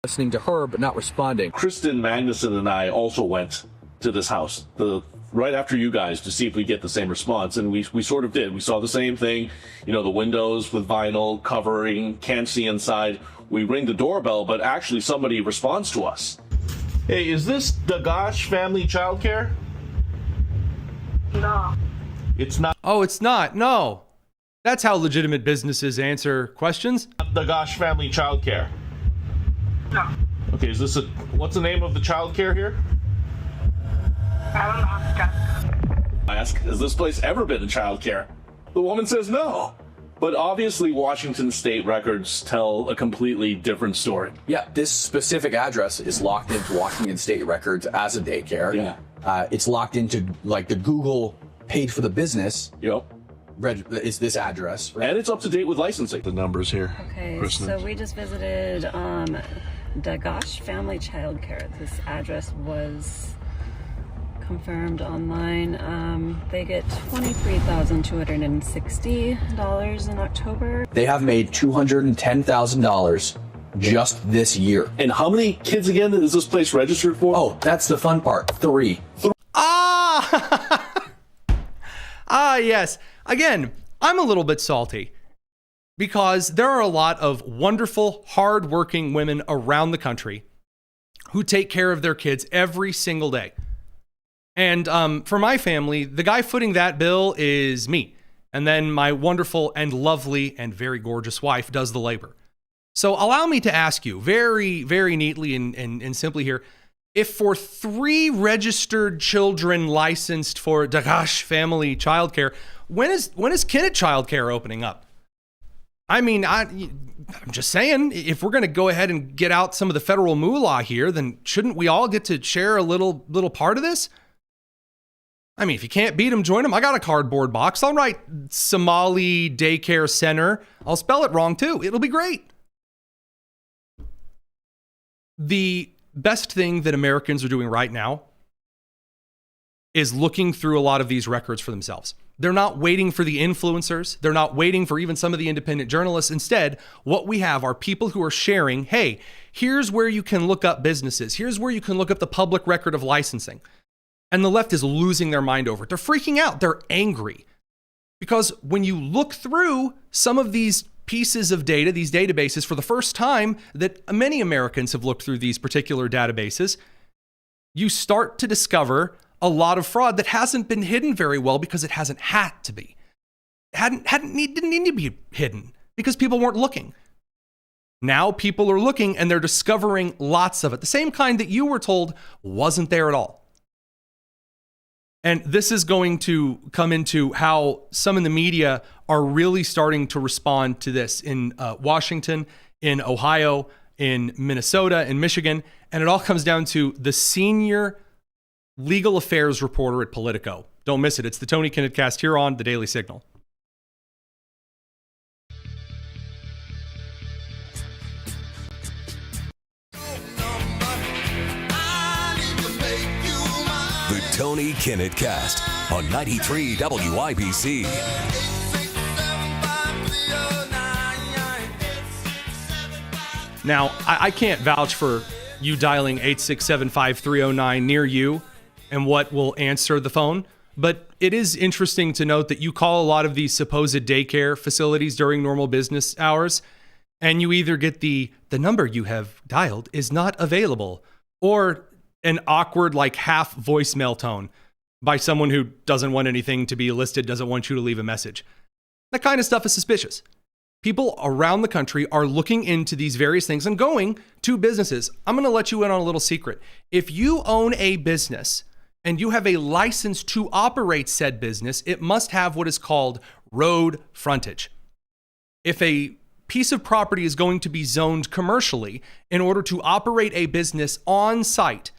Speaker 13: listening to her but not responding.
Speaker 14: Kristen Magnuson and I also went to this house right after you guys to see if we get the same response, and we sort of did. We saw the same thing, the windows with vinyl covering, can't see inside. We ring the doorbell, but actually somebody responds to us. Hey, is this Dagash Family Childcare?
Speaker 15: No.
Speaker 14: It's not.
Speaker 4: Oh, it's not. No. That's how legitimate businesses answer questions.
Speaker 14: Dagash Family Childcare.
Speaker 15: No.
Speaker 14: Okay, what's the name of the childcare here?
Speaker 15: I don't know.
Speaker 14: I ask, has this place ever been a childcare? The woman says no. But obviously Washington state records tell a completely different story.
Speaker 13: Yeah, this specific address is locked into Washington state records as a daycare.
Speaker 14: Yeah.
Speaker 13: It's locked into like the Google paid for the business.
Speaker 14: Yep.
Speaker 13: Is this address.
Speaker 14: Right? And it's up to date with licensing.
Speaker 16: The numbers here.
Speaker 17: Okay, so we just visited Dagash Family Childcare. This address was confirmed online. They get $23,260 in October.
Speaker 13: They have made $210,000 just this year.
Speaker 14: And how many kids again is this place registered for?
Speaker 13: Oh, that's the fun part. 3.
Speaker 4: Yes. Again, I'm a little bit salty because there are a lot of wonderful, hardworking women around the country who take care of their kids every single day. And for my family, the guy footing that bill is me. And then my wonderful and lovely and very gorgeous wife does the labor. So allow me to ask you very, very neatly and simply here, if for 3 registered children licensed for Dagash Family Childcare, when is Kinnett Childcare opening up? I mean, I'm just saying, if we're going to go ahead and get out some of the federal moolah here, then shouldn't we all get to share a little part of this? I mean, if you can't beat them, join them. I got a cardboard box. I'll write Somali Daycare Center. I'll spell it wrong too. It'll be great. The best thing that Americans are doing right now is looking through a lot of these records for themselves. They're not waiting for the influencers. They're not waiting for even some of the independent journalists. Instead, what we have are people who are sharing, hey, here's where you can look up businesses. Here's where you can look up the public record of licensing. And the left is losing their mind over it. They're freaking out. They're angry. Because when you look through some of these pieces of data, these databases, for the first time that many Americans have looked through these particular databases, you start to discover a lot of fraud that hasn't been hidden very well because it hasn't had to be. Didn't need to be hidden because people weren't looking. Now people are looking and they're discovering lots of it. The same kind that you were told wasn't there at all. And this is going to come into how some in the media are really starting to respond to this in Washington, in Ohio, in Minnesota, in Michigan. And it all comes down to the senior legal affairs reporter at Politico. Don't miss it. It's the Tony Kinnett Cast here on The Daily Signal.
Speaker 1: The Tony Kinnett Cast on 93 WIBC.
Speaker 4: Now, I can't vouch for you dialing 867-5309 near you and what will answer the phone, but it is interesting to note that you call a lot of these supposed daycare facilities during normal business hours, and you either get the number you have dialed is not available, or an awkward, like half voicemail tone by someone who doesn't want anything to be listed, doesn't want you to leave a message. That kind of stuff is suspicious. People around the country are looking into these various things and going to businesses. I'm going to let you in on a little secret. If you own a business and you have a license to operate said business, it must have what is called road frontage. If a piece of property is going to be zoned commercially in order to operate a business on site,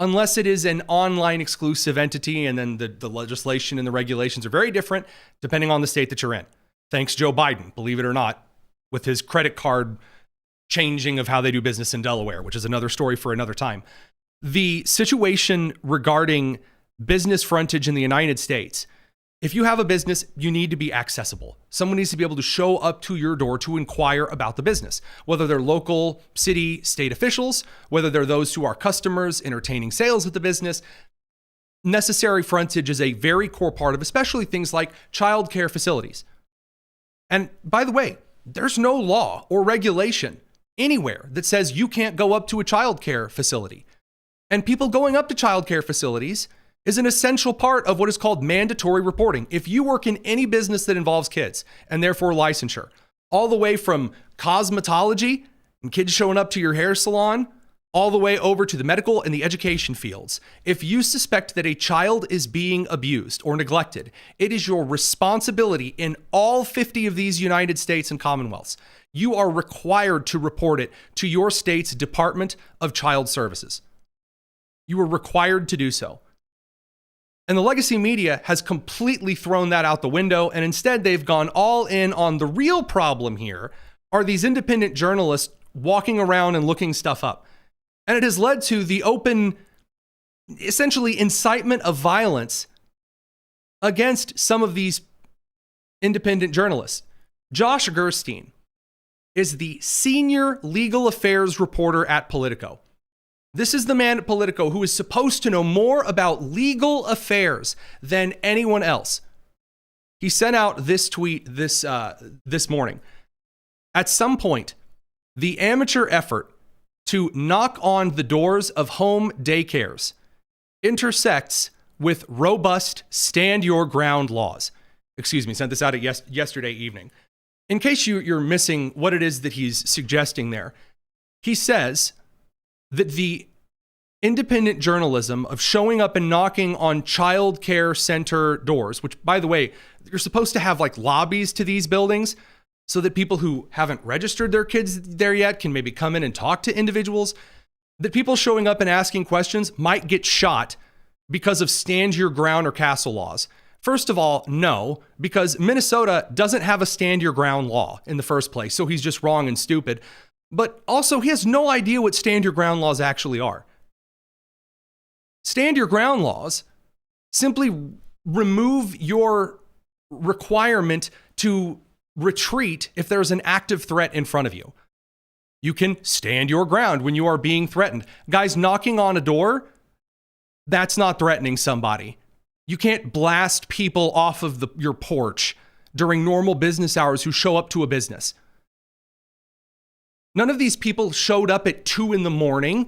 Speaker 4: unless it is an online exclusive entity, and then the legislation and the regulations are very different depending on the state that you're in. Thanks, Joe Biden, believe it or not, with his credit card changing of how they do business in Delaware, which is another story for another time. The situation regarding business frontage in the United States If you have a business, you need to be accessible. Someone needs to be able to show up to your door to inquire about the business, whether they're local, city, state officials, whether they're those who are customers entertaining sales at the business. Necessary frontage is a very core part of especially things like childcare facilities. And by the way, there's no law or regulation anywhere that says you can't go up to a childcare facility. And people going up to childcare facilities is an essential part of what is called mandatory reporting. If you work in any business that involves kids and therefore licensure, all the way from cosmetology and kids showing up to your hair salon, all the way over to the medical and the education fields, if you suspect that a child is being abused or neglected, it is your responsibility in all 50 of these United States and Commonwealths. You are required to report it to your state's Department of Child Services. You are required to do so. And the legacy media has completely thrown that out the window, and instead they've gone all in on the real problem here are these independent journalists walking around and looking stuff up. And it has led to the open, essentially incitement of violence against some of these independent journalists. Josh Gerstein is the senior legal affairs reporter at Politico. This is the man at Politico who is supposed to know more about legal affairs than anyone else. He sent out this tweet this morning. At some point, the amateur effort to knock on the doors of home daycares intersects with robust stand your ground laws. Sent this out at yesterday evening. In case you're missing what it is that he's suggesting there, he says that the independent journalism of showing up and knocking on child care center doors, which, by the way, you're supposed to have like lobbies to these buildings so that people who haven't registered their kids there yet can maybe come in and talk to individuals, that people showing up and asking questions might get shot because of stand your ground or castle laws. First of all, no, because Minnesota doesn't have a stand your ground law in the first place, so he's just wrong and stupid. But also, he has no idea what stand your ground laws actually are. Stand your ground laws simply remove your requirement to retreat if there's an active threat in front of you. You can stand your ground when you are being threatened. Guys, knocking on a door, that's not threatening somebody. You can't blast people off of your porch during normal business hours who show up to a business. None of these people showed up at 2 a.m.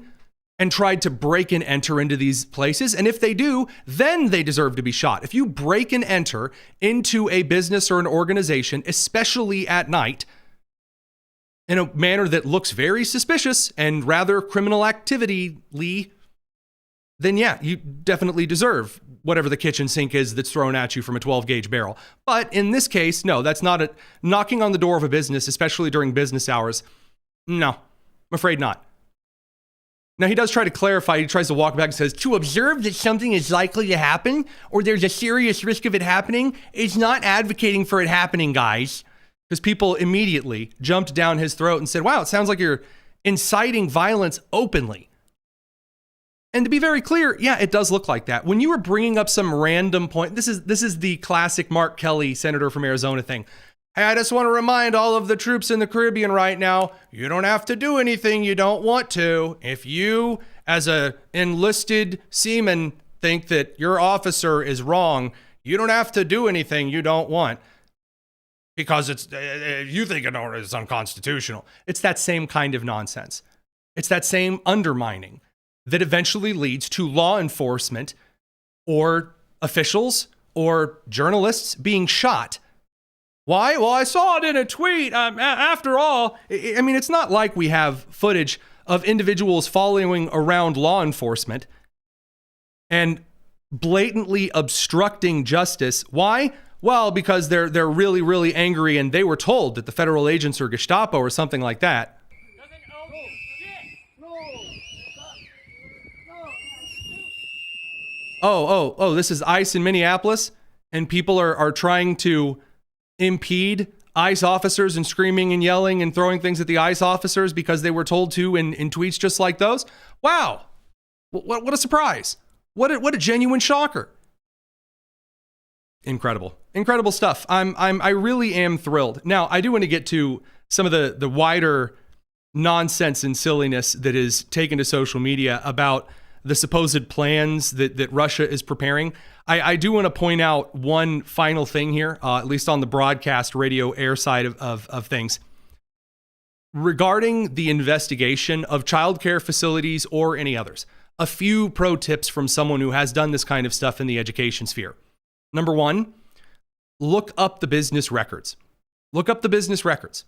Speaker 4: and tried to break and enter into these places. And if they do, then they deserve to be shot. If you break and enter into a business or an organization, especially at night, in a manner that looks very suspicious and rather criminal activity-ly, then yeah, you definitely deserve whatever the kitchen sink is that's thrown at you from a 12-gauge barrel. But in this case, no, that's not a knocking on the door of a business, especially during business hours. No, I'm afraid not. Now, he does try to clarify. He tries to walk back and says, to observe that something is likely to happen or there's a serious risk of it happening is not advocating for it happening, guys. Because people immediately jumped down his throat and said, wow, it sounds like you're inciting violence openly. And to be very clear, yeah, it does look like that. When you were bringing up some random point, this is the classic Mark Kelly, senator from Arizona thing. Hey, I just want to remind all of the troops in the Caribbean right now, you don't have to do anything you don't want to. If you, as a enlisted seaman, think that your officer is wrong, you don't have to do anything you don't want because you think it's unconstitutional. It's that same kind of nonsense. It's that same undermining that eventually leads to law enforcement or officials or journalists being shot. Why? Well, I saw it in a tweet. After all, I mean, it's not like we have footage of individuals following around law enforcement and blatantly obstructing justice. Why? Well, because they're really, really angry and they were told that the federal agents are Gestapo or something like that. Oh, this is ICE in Minneapolis, and people are trying to impede ICE officers and screaming and yelling and throwing things at the ICE officers because they were told to in tweets just like those. Wow. What a surprise. What a genuine shocker. Incredible stuff. I really am thrilled. Now, I do want to get to some of the wider nonsense and silliness that is taken to social media about the supposed plans that Russia is preparing. I do want to point out one final thing here, at least on the broadcast radio air side of things. Regarding the investigation of childcare facilities or any others, a few pro tips from someone who has done this kind of stuff in the education sphere. Number one, look up the business records. Look up the business records.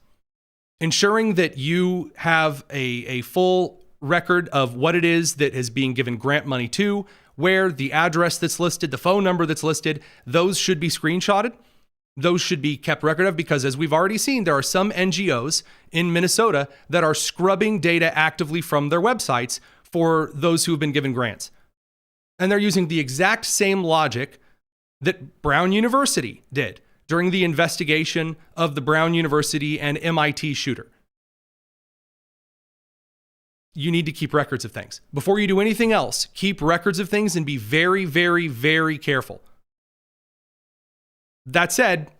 Speaker 4: Ensuring that you have a full record of what it is that is being given grant money to, where the address that's listed, the phone number that's listed, those should be screenshotted. Those should be kept record of, because as we've already seen, there are some NGOs in Minnesota that are scrubbing data actively from their websites for those who have been given grants. And they're using the exact same logic that Brown University did during the investigation of the Brown University and MIT shooter. You need to keep records of things. Before you do anything else, keep records of things and be very, very, very careful. That said,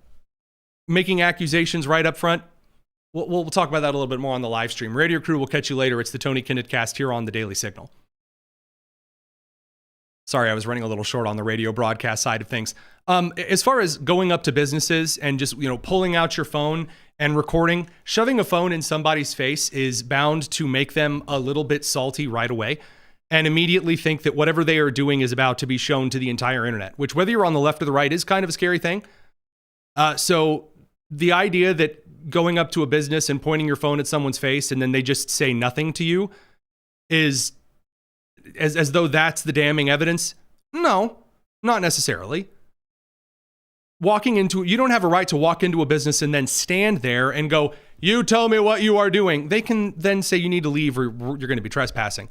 Speaker 4: making accusations right up front, we'll talk about that a little bit more on the live stream. Radio Crew will catch you later. It's the Tony Kinnett Cast here on the Daily Signal. Sorry, I was running a little short on the radio broadcast side of things. As far as going up to businesses and just, pulling out your phone and recording, shoving a phone in somebody's face is bound to make them a little bit salty right away and immediately think that whatever they are doing is about to be shown to the entire internet, which, whether you're on the left or the right, is kind of a scary thing. So the idea that going up to a business and pointing your phone at someone's face and then they just say nothing to you is as though that's the damning evidence. No, not necessarily. You don't have a right to walk into a business and then stand there and go, "You tell me what you are doing." They can then say you need to leave or you're going to be trespassing.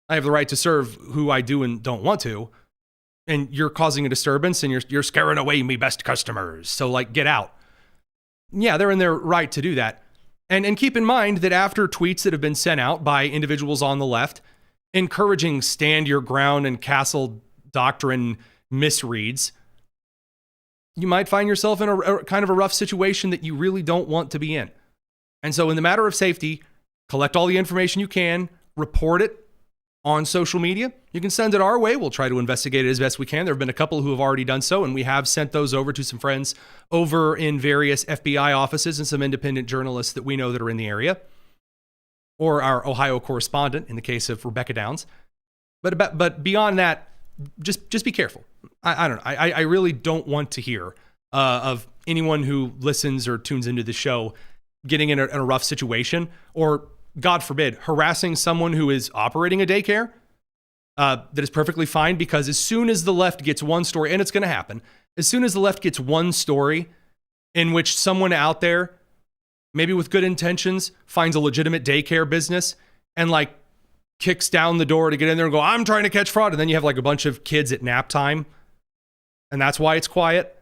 Speaker 4: I have the right to serve who I do and don't want to. And you're causing a disturbance and you're scaring away me best customers. So get out. Yeah, they're in their right to do that. And keep in mind that after tweets that have been sent out by individuals on the left encouraging stand your ground and castle doctrine misreads, you might find yourself in a kind of a rough situation that you really don't want to be in. And so in the matter of safety, collect all the information you can, report it on social media. You can send it our way. We'll try to investigate it as best we can. There have been a couple who have already done so, and we have sent those over to some friends over in various FBI offices and some independent journalists that we know that are in the area, or our Ohio correspondent in the case of Rebecca Downs. But beyond that, just be careful. I don't know. I really don't want to hear of anyone who listens or tunes into the show getting in a rough situation, or God forbid, harassing someone who is operating a daycare. That is perfectly fine, because as soon as the left gets one story, and it's going to happen, as soon as the left gets one story in which someone out there, maybe with good intentions, finds a legitimate daycare business and kicks down the door to get in there and go, "I'm trying to catch fraud," and then you have a bunch of kids at nap time, and that's why it's quiet.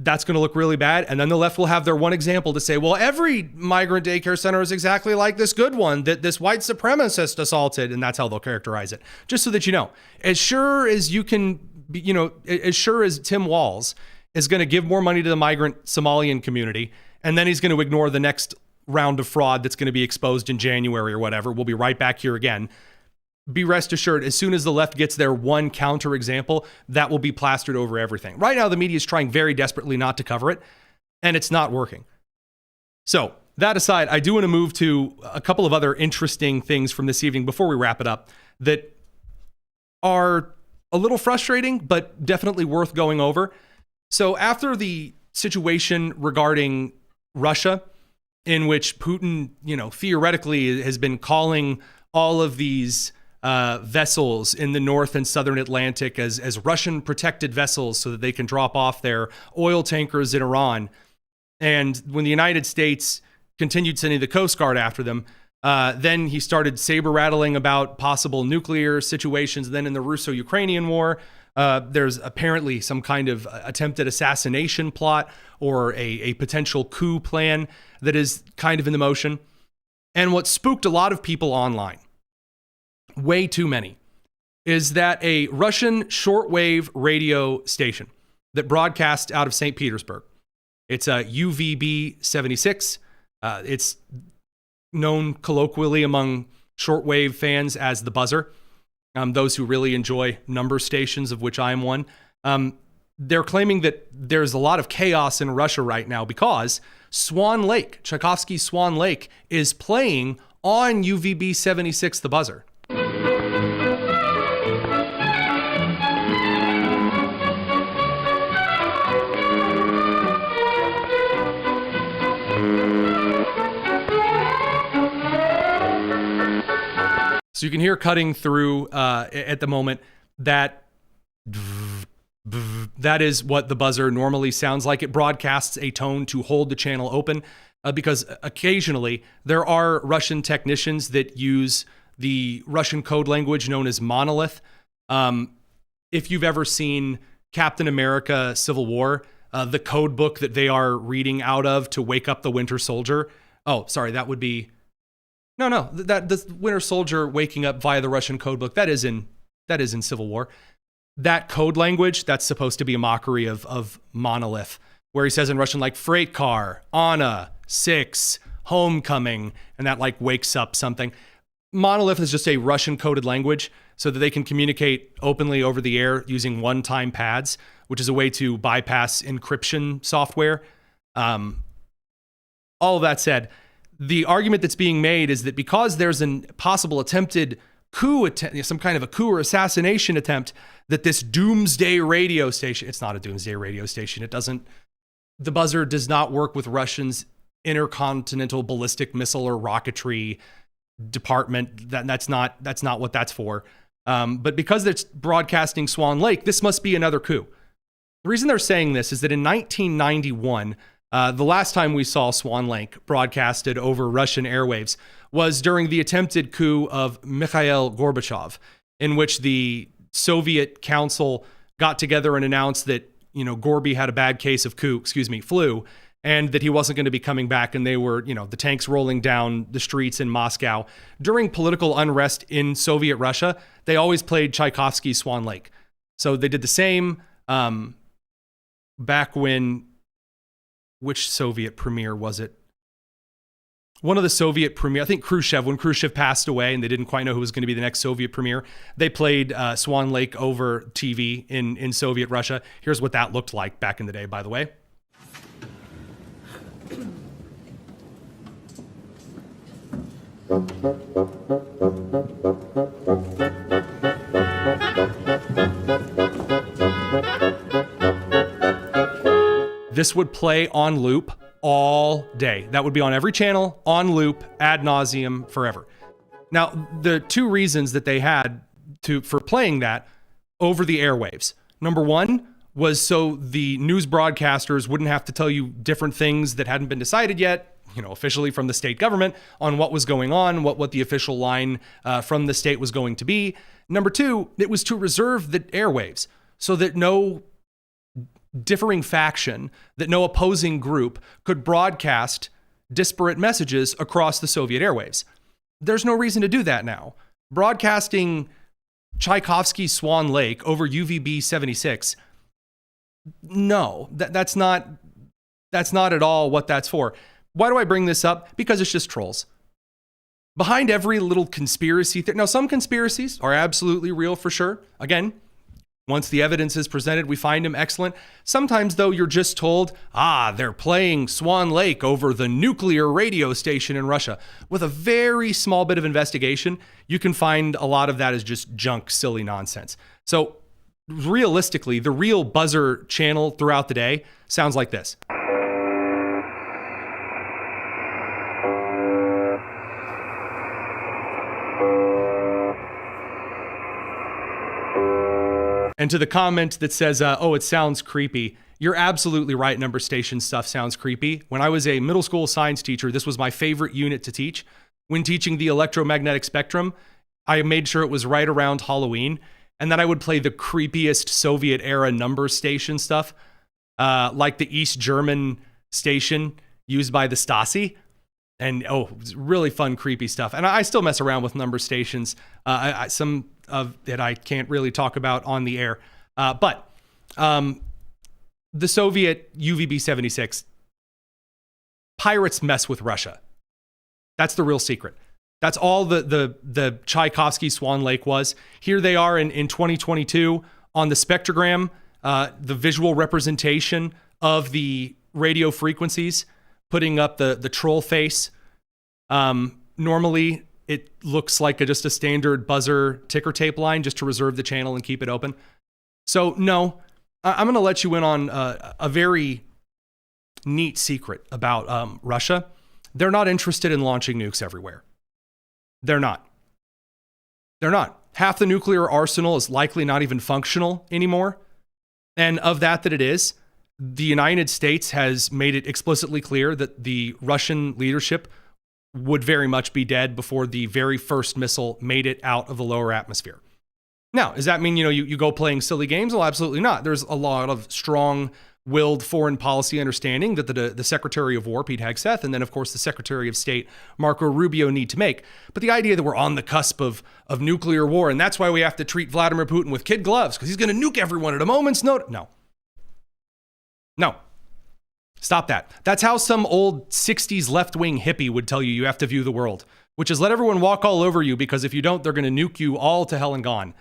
Speaker 4: That's going to look really bad. And then the left will have their one example to say, well, every migrant daycare center is exactly like this good one that this white supremacist assaulted. And that's how they'll characterize it. Just so that you know, as sure as you can be, as sure as Tim Walz is going to give more money to the migrant Somalian community, and then he's going to ignore the next round of fraud that's going to be exposed in January or whatever, we'll be right back here again. Be rest assured, as soon as the left gets their one counter example, that will be plastered over everything. Right now, the media is trying very desperately not to cover it, and it's not working. So that aside, I do want to move to a couple of other interesting things from this evening before we wrap it up that are a little frustrating, but definitely worth going over. So after the situation regarding Russia, in which Putin, theoretically has been calling all of these vessels in the North and Southern Atlantic as Russian protected vessels so that they can drop off their oil tankers in Iran. And when the United States continued sending the Coast Guard after them, then he started saber rattling about possible nuclear situations. Then in the Russo-Ukrainian war, there's apparently some kind of attempted assassination plot or a potential coup plan that is kind of in the motion. And what spooked a lot of people online, way too many, is that a Russian shortwave radio station that broadcast out of St. Petersburg. It's a UVB 76. It's known colloquially among shortwave fans as the buzzer. Those who really enjoy number stations, of which I am one. They're claiming that there's a lot of chaos in Russia right now because Swan Lake, Tchaikovsky's Swan Lake, is playing on UVB 76, the buzzer. So you can hear cutting through at the moment that is what the buzzer normally sounds like. It broadcasts a tone to hold the channel open because occasionally there are Russian technicians that use the Russian code language known as monolith. If you've ever seen Captain America Civil War, the code book that they are reading out of to wake up the Winter Soldier. Oh, sorry, that would be... No, that the Winter Soldier waking up via the Russian code book, that is in Civil War. That code language, that's supposed to be a mockery of monolith, where he says in Russian, like, freight car, Anna, 6, homecoming, and that like wakes up something. Monolith is just a Russian coded language so that they can communicate openly over the air using one-time pads, which is a way to bypass encryption software. All of that said, the argument that's being made is that because there's a possible attempted coup attempt, some kind of a coup or assassination attempt, that this doomsday radio station, it's not a doomsday radio station. The buzzer does not work with Russia's intercontinental ballistic missile or rocketry department. That's not what that's for. But because it's broadcasting Swan Lake, this must be another coup. The reason they're saying this is that in 1991, the last time we saw Swan Lake broadcasted over Russian airwaves was during the attempted coup of Mikhail Gorbachev, in which the Soviet Council got together and announced that, Gorby had a bad case of flu, and that he wasn't going to be coming back. And they were, the tanks rolling down the streets in Moscow. During political unrest in Soviet Russia, they always played Tchaikovsky's Swan Lake. So they did the same back when... Which Soviet premier was it? One of the Soviet premier, I think Khrushchev, when Khrushchev passed away and they didn't quite know who was going to be the next Soviet premier, they played Swan Lake over TV in Soviet Russia. Here's what that looked like back in the day, by the way. This would play on loop all day. That would be on every channel, on loop, ad nauseum, forever. Now, the two reasons that they had for playing that over the airwaves. Number one was so the news broadcasters wouldn't have to tell you different things that hadn't been decided yet, officially from the state government on what was going on, what the official line from the state was going to be. Number two, it was to reserve the airwaves so that no differing faction, that no opposing group could broadcast disparate messages across the Soviet airwaves. There's no reason to do that now. Broadcasting Tchaikovsky's Swan Lake over UVB 76, no, that's not at all what that's for. Why do I bring this up? Because it's just trolls. Behind every little conspiracy now some conspiracies are absolutely real for sure. Again, once the evidence is presented, we find them excellent. Sometimes, though, you're just told, they're playing Swan Lake over the nuclear radio station in Russia. With a very small bit of investigation, you can find a lot of that is just junk, silly nonsense. So realistically, the real buzzer channel throughout the day sounds like this. And to the comment that says, it sounds creepy, you're absolutely right. Number station stuff sounds creepy. When I was a middle school science teacher, this was my favorite unit to teach. When teaching the electromagnetic spectrum, I made sure it was right around Halloween. And then I would play the creepiest Soviet era number station stuff, like the East German station used by the Stasi. And it's really fun, creepy stuff. And I still mess around with number stations. Some of it I can't really talk about on the air. But the Soviet UVB-76, pirates mess with Russia. That's the real secret. That's all the Tchaikovsky Swan Lake was. Here they are in 2022 on the spectrogram, the visual representation of the radio frequencies, putting up the troll face. Normally, it looks like just a standard buzzer ticker tape line just to reserve the channel and keep it open. So no, I'm going to let you in on a very neat secret about Russia. They're not interested in launching nukes everywhere. They're not. They're not. Half the nuclear arsenal is likely not even functional anymore. And of that it is, the United States has made it explicitly clear that the Russian leadership would very much be dead before the very first missile made it out of the lower atmosphere. Now, does that mean, you go playing silly games? Well, absolutely not. There's a lot of strong-willed foreign policy understanding that the Secretary of War, Pete Hegseth, and then, of course, the Secretary of State, Marco Rubio, need to make. But the idea that we're on the cusp of nuclear war, and that's why we have to treat Vladimir Putin with kid gloves, because he's going to nuke everyone at a moment's notice. No. Stop that. That's how some old 60s left-wing hippie would tell you have to view the world, which is let everyone walk all over you, because if you don't, they're going to nuke you all to hell and gone.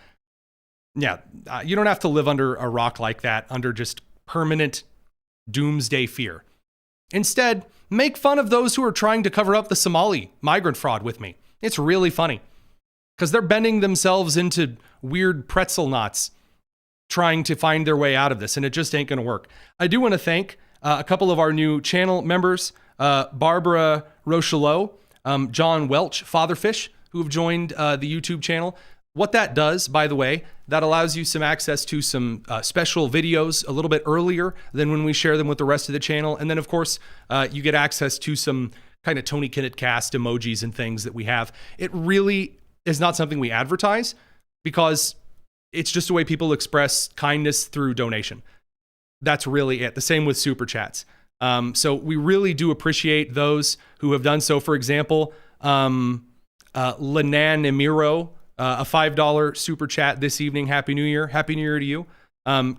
Speaker 4: Yeah, you don't have to live under a rock like that, under just permanent doomsday fear. Instead, make fun of those who are trying to cover up the Somali migrant fraud with me. It's really funny, because they're bending themselves into weird pretzel knots trying to find their way out of this, and it just ain't going to work. I do want to thank a couple of our new channel members, Barbara Rochelot, John Welch, Fatherfish, who have joined the YouTube channel. What that does, by the way, that allows you some access to some special videos a little bit earlier than when we share them with the rest of the channel. And then, of course, you get access to some kind of Tony Kinnett cast emojis and things that we have. It really is not something we advertise, because it's just a way people express kindness through donation. That's really it. The same with super chats. So we really do appreciate those who have done so. For example, Lenan Emiro, a $5 super chat this evening. Happy New Year. Happy New Year to you.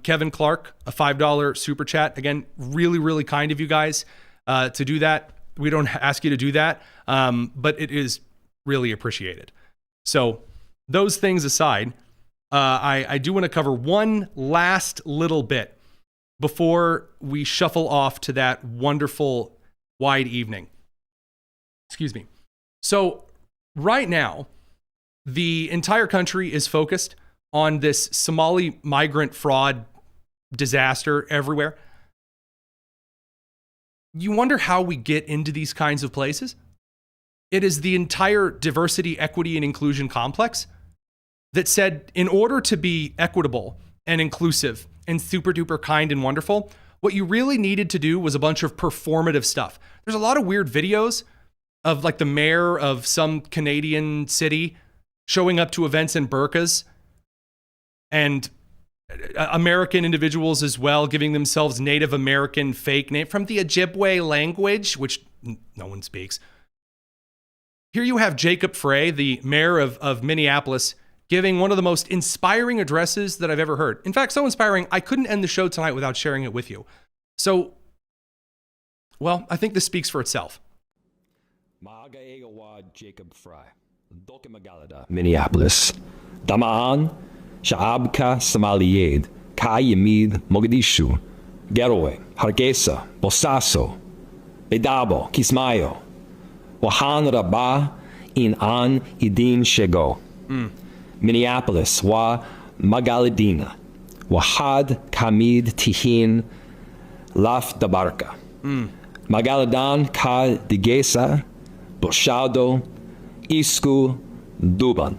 Speaker 4: Kevin Clark, a $5 super chat. Again, really, really kind of you guys to do that. We don't ask you to do that, but it is really appreciated. So those things aside, I do want to cover one last little bit before we shuffle off to that wonderful wide evening. Excuse me. So right now, the entire country is focused on this Somali migrant fraud disaster everywhere. You wonder how we get into these kinds of places? It is the entire diversity, equity, and inclusion complex that said, in order to be equitable and inclusive and super duper kind and wonderful, what you really needed to do was a bunch of performative stuff. There's a lot of weird videos of like the mayor of some Canadian city showing up to events in burqas, and American individuals as well giving themselves Native American fake name from the Ojibwe language, which no one speaks. Here you have Jacob Frey, the mayor of Minneapolis, giving one of the most inspiring addresses that I've ever heard. In fact, so inspiring, I couldn't end the show tonight without sharing it with you. So, well, I think this speaks for itself.
Speaker 16: Jacob Frey, Minneapolis. Damaan, Sha'abka Somaliyed, Kayimid, Mogadishu, Garowe, Hargeisa, Bosaso, Bedabo, Kismayo, Wahan Rabah, in An Idin Shego. Minneapolis, Wa Magaladina, Wahad Kamid Tihin, Laf Dabarka. Magaladan Ka Digesa, Boshado, Isku, Duban.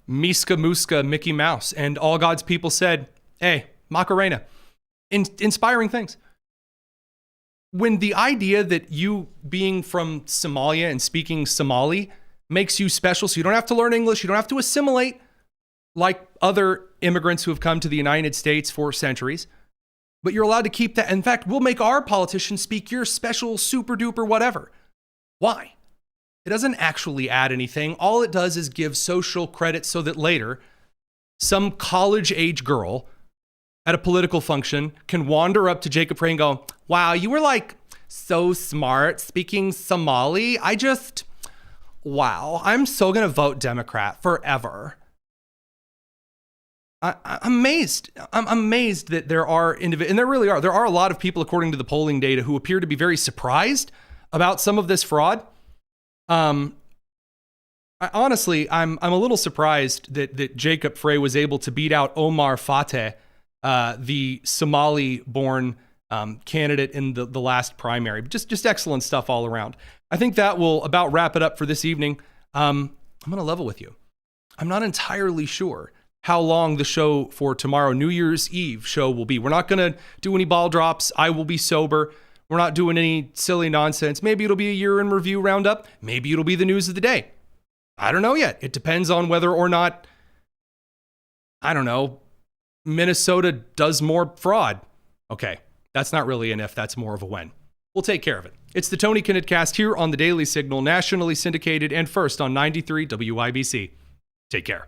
Speaker 4: Miska Muska, Mickey Mouse, and all God's people said, hey, Macarena. Inspiring things. When the idea that you being from Somalia and speaking Somali makes you special, so you don't have to learn English, you don't have to assimilate like other immigrants who have come to the United States for centuries, but you're allowed to keep that. In fact, we'll make our politicians speak your special super duper whatever. Why? It doesn't actually add anything. All it does is give social credit so that later some college age girl at a political function can wander up to Jacob Frey and go, wow, you were like so smart speaking Somali. Wow, I'm so going to vote Democrat forever. I'm amazed. I'm amazed that there are individuals, and there really are. There are a lot of people, according to the polling data, who appear to be very surprised about some of this fraud. Honestly, I'm a little surprised that Jacob Frey was able to beat out Omar Fateh, the Somali-born candidate in the last primary. Just excellent stuff all around. I think that will about wrap it up for this evening. I'm going to level with you. I'm not entirely sure how long the show for tomorrow, New Year's Eve show, will be. We're not going to do any ball drops. I will be sober. We're not doing any silly nonsense. Maybe it'll be a year in review roundup. Maybe it'll be the news of the day. I don't know yet. It depends on whether or not, I don't know, Minnesota does more fraud. Okay, that's not really an if, that's more of a when. We'll take care of it. It's the Tony Kinnett Cast here on the Daily Signal, nationally syndicated and first on 93 WIBC. Take care.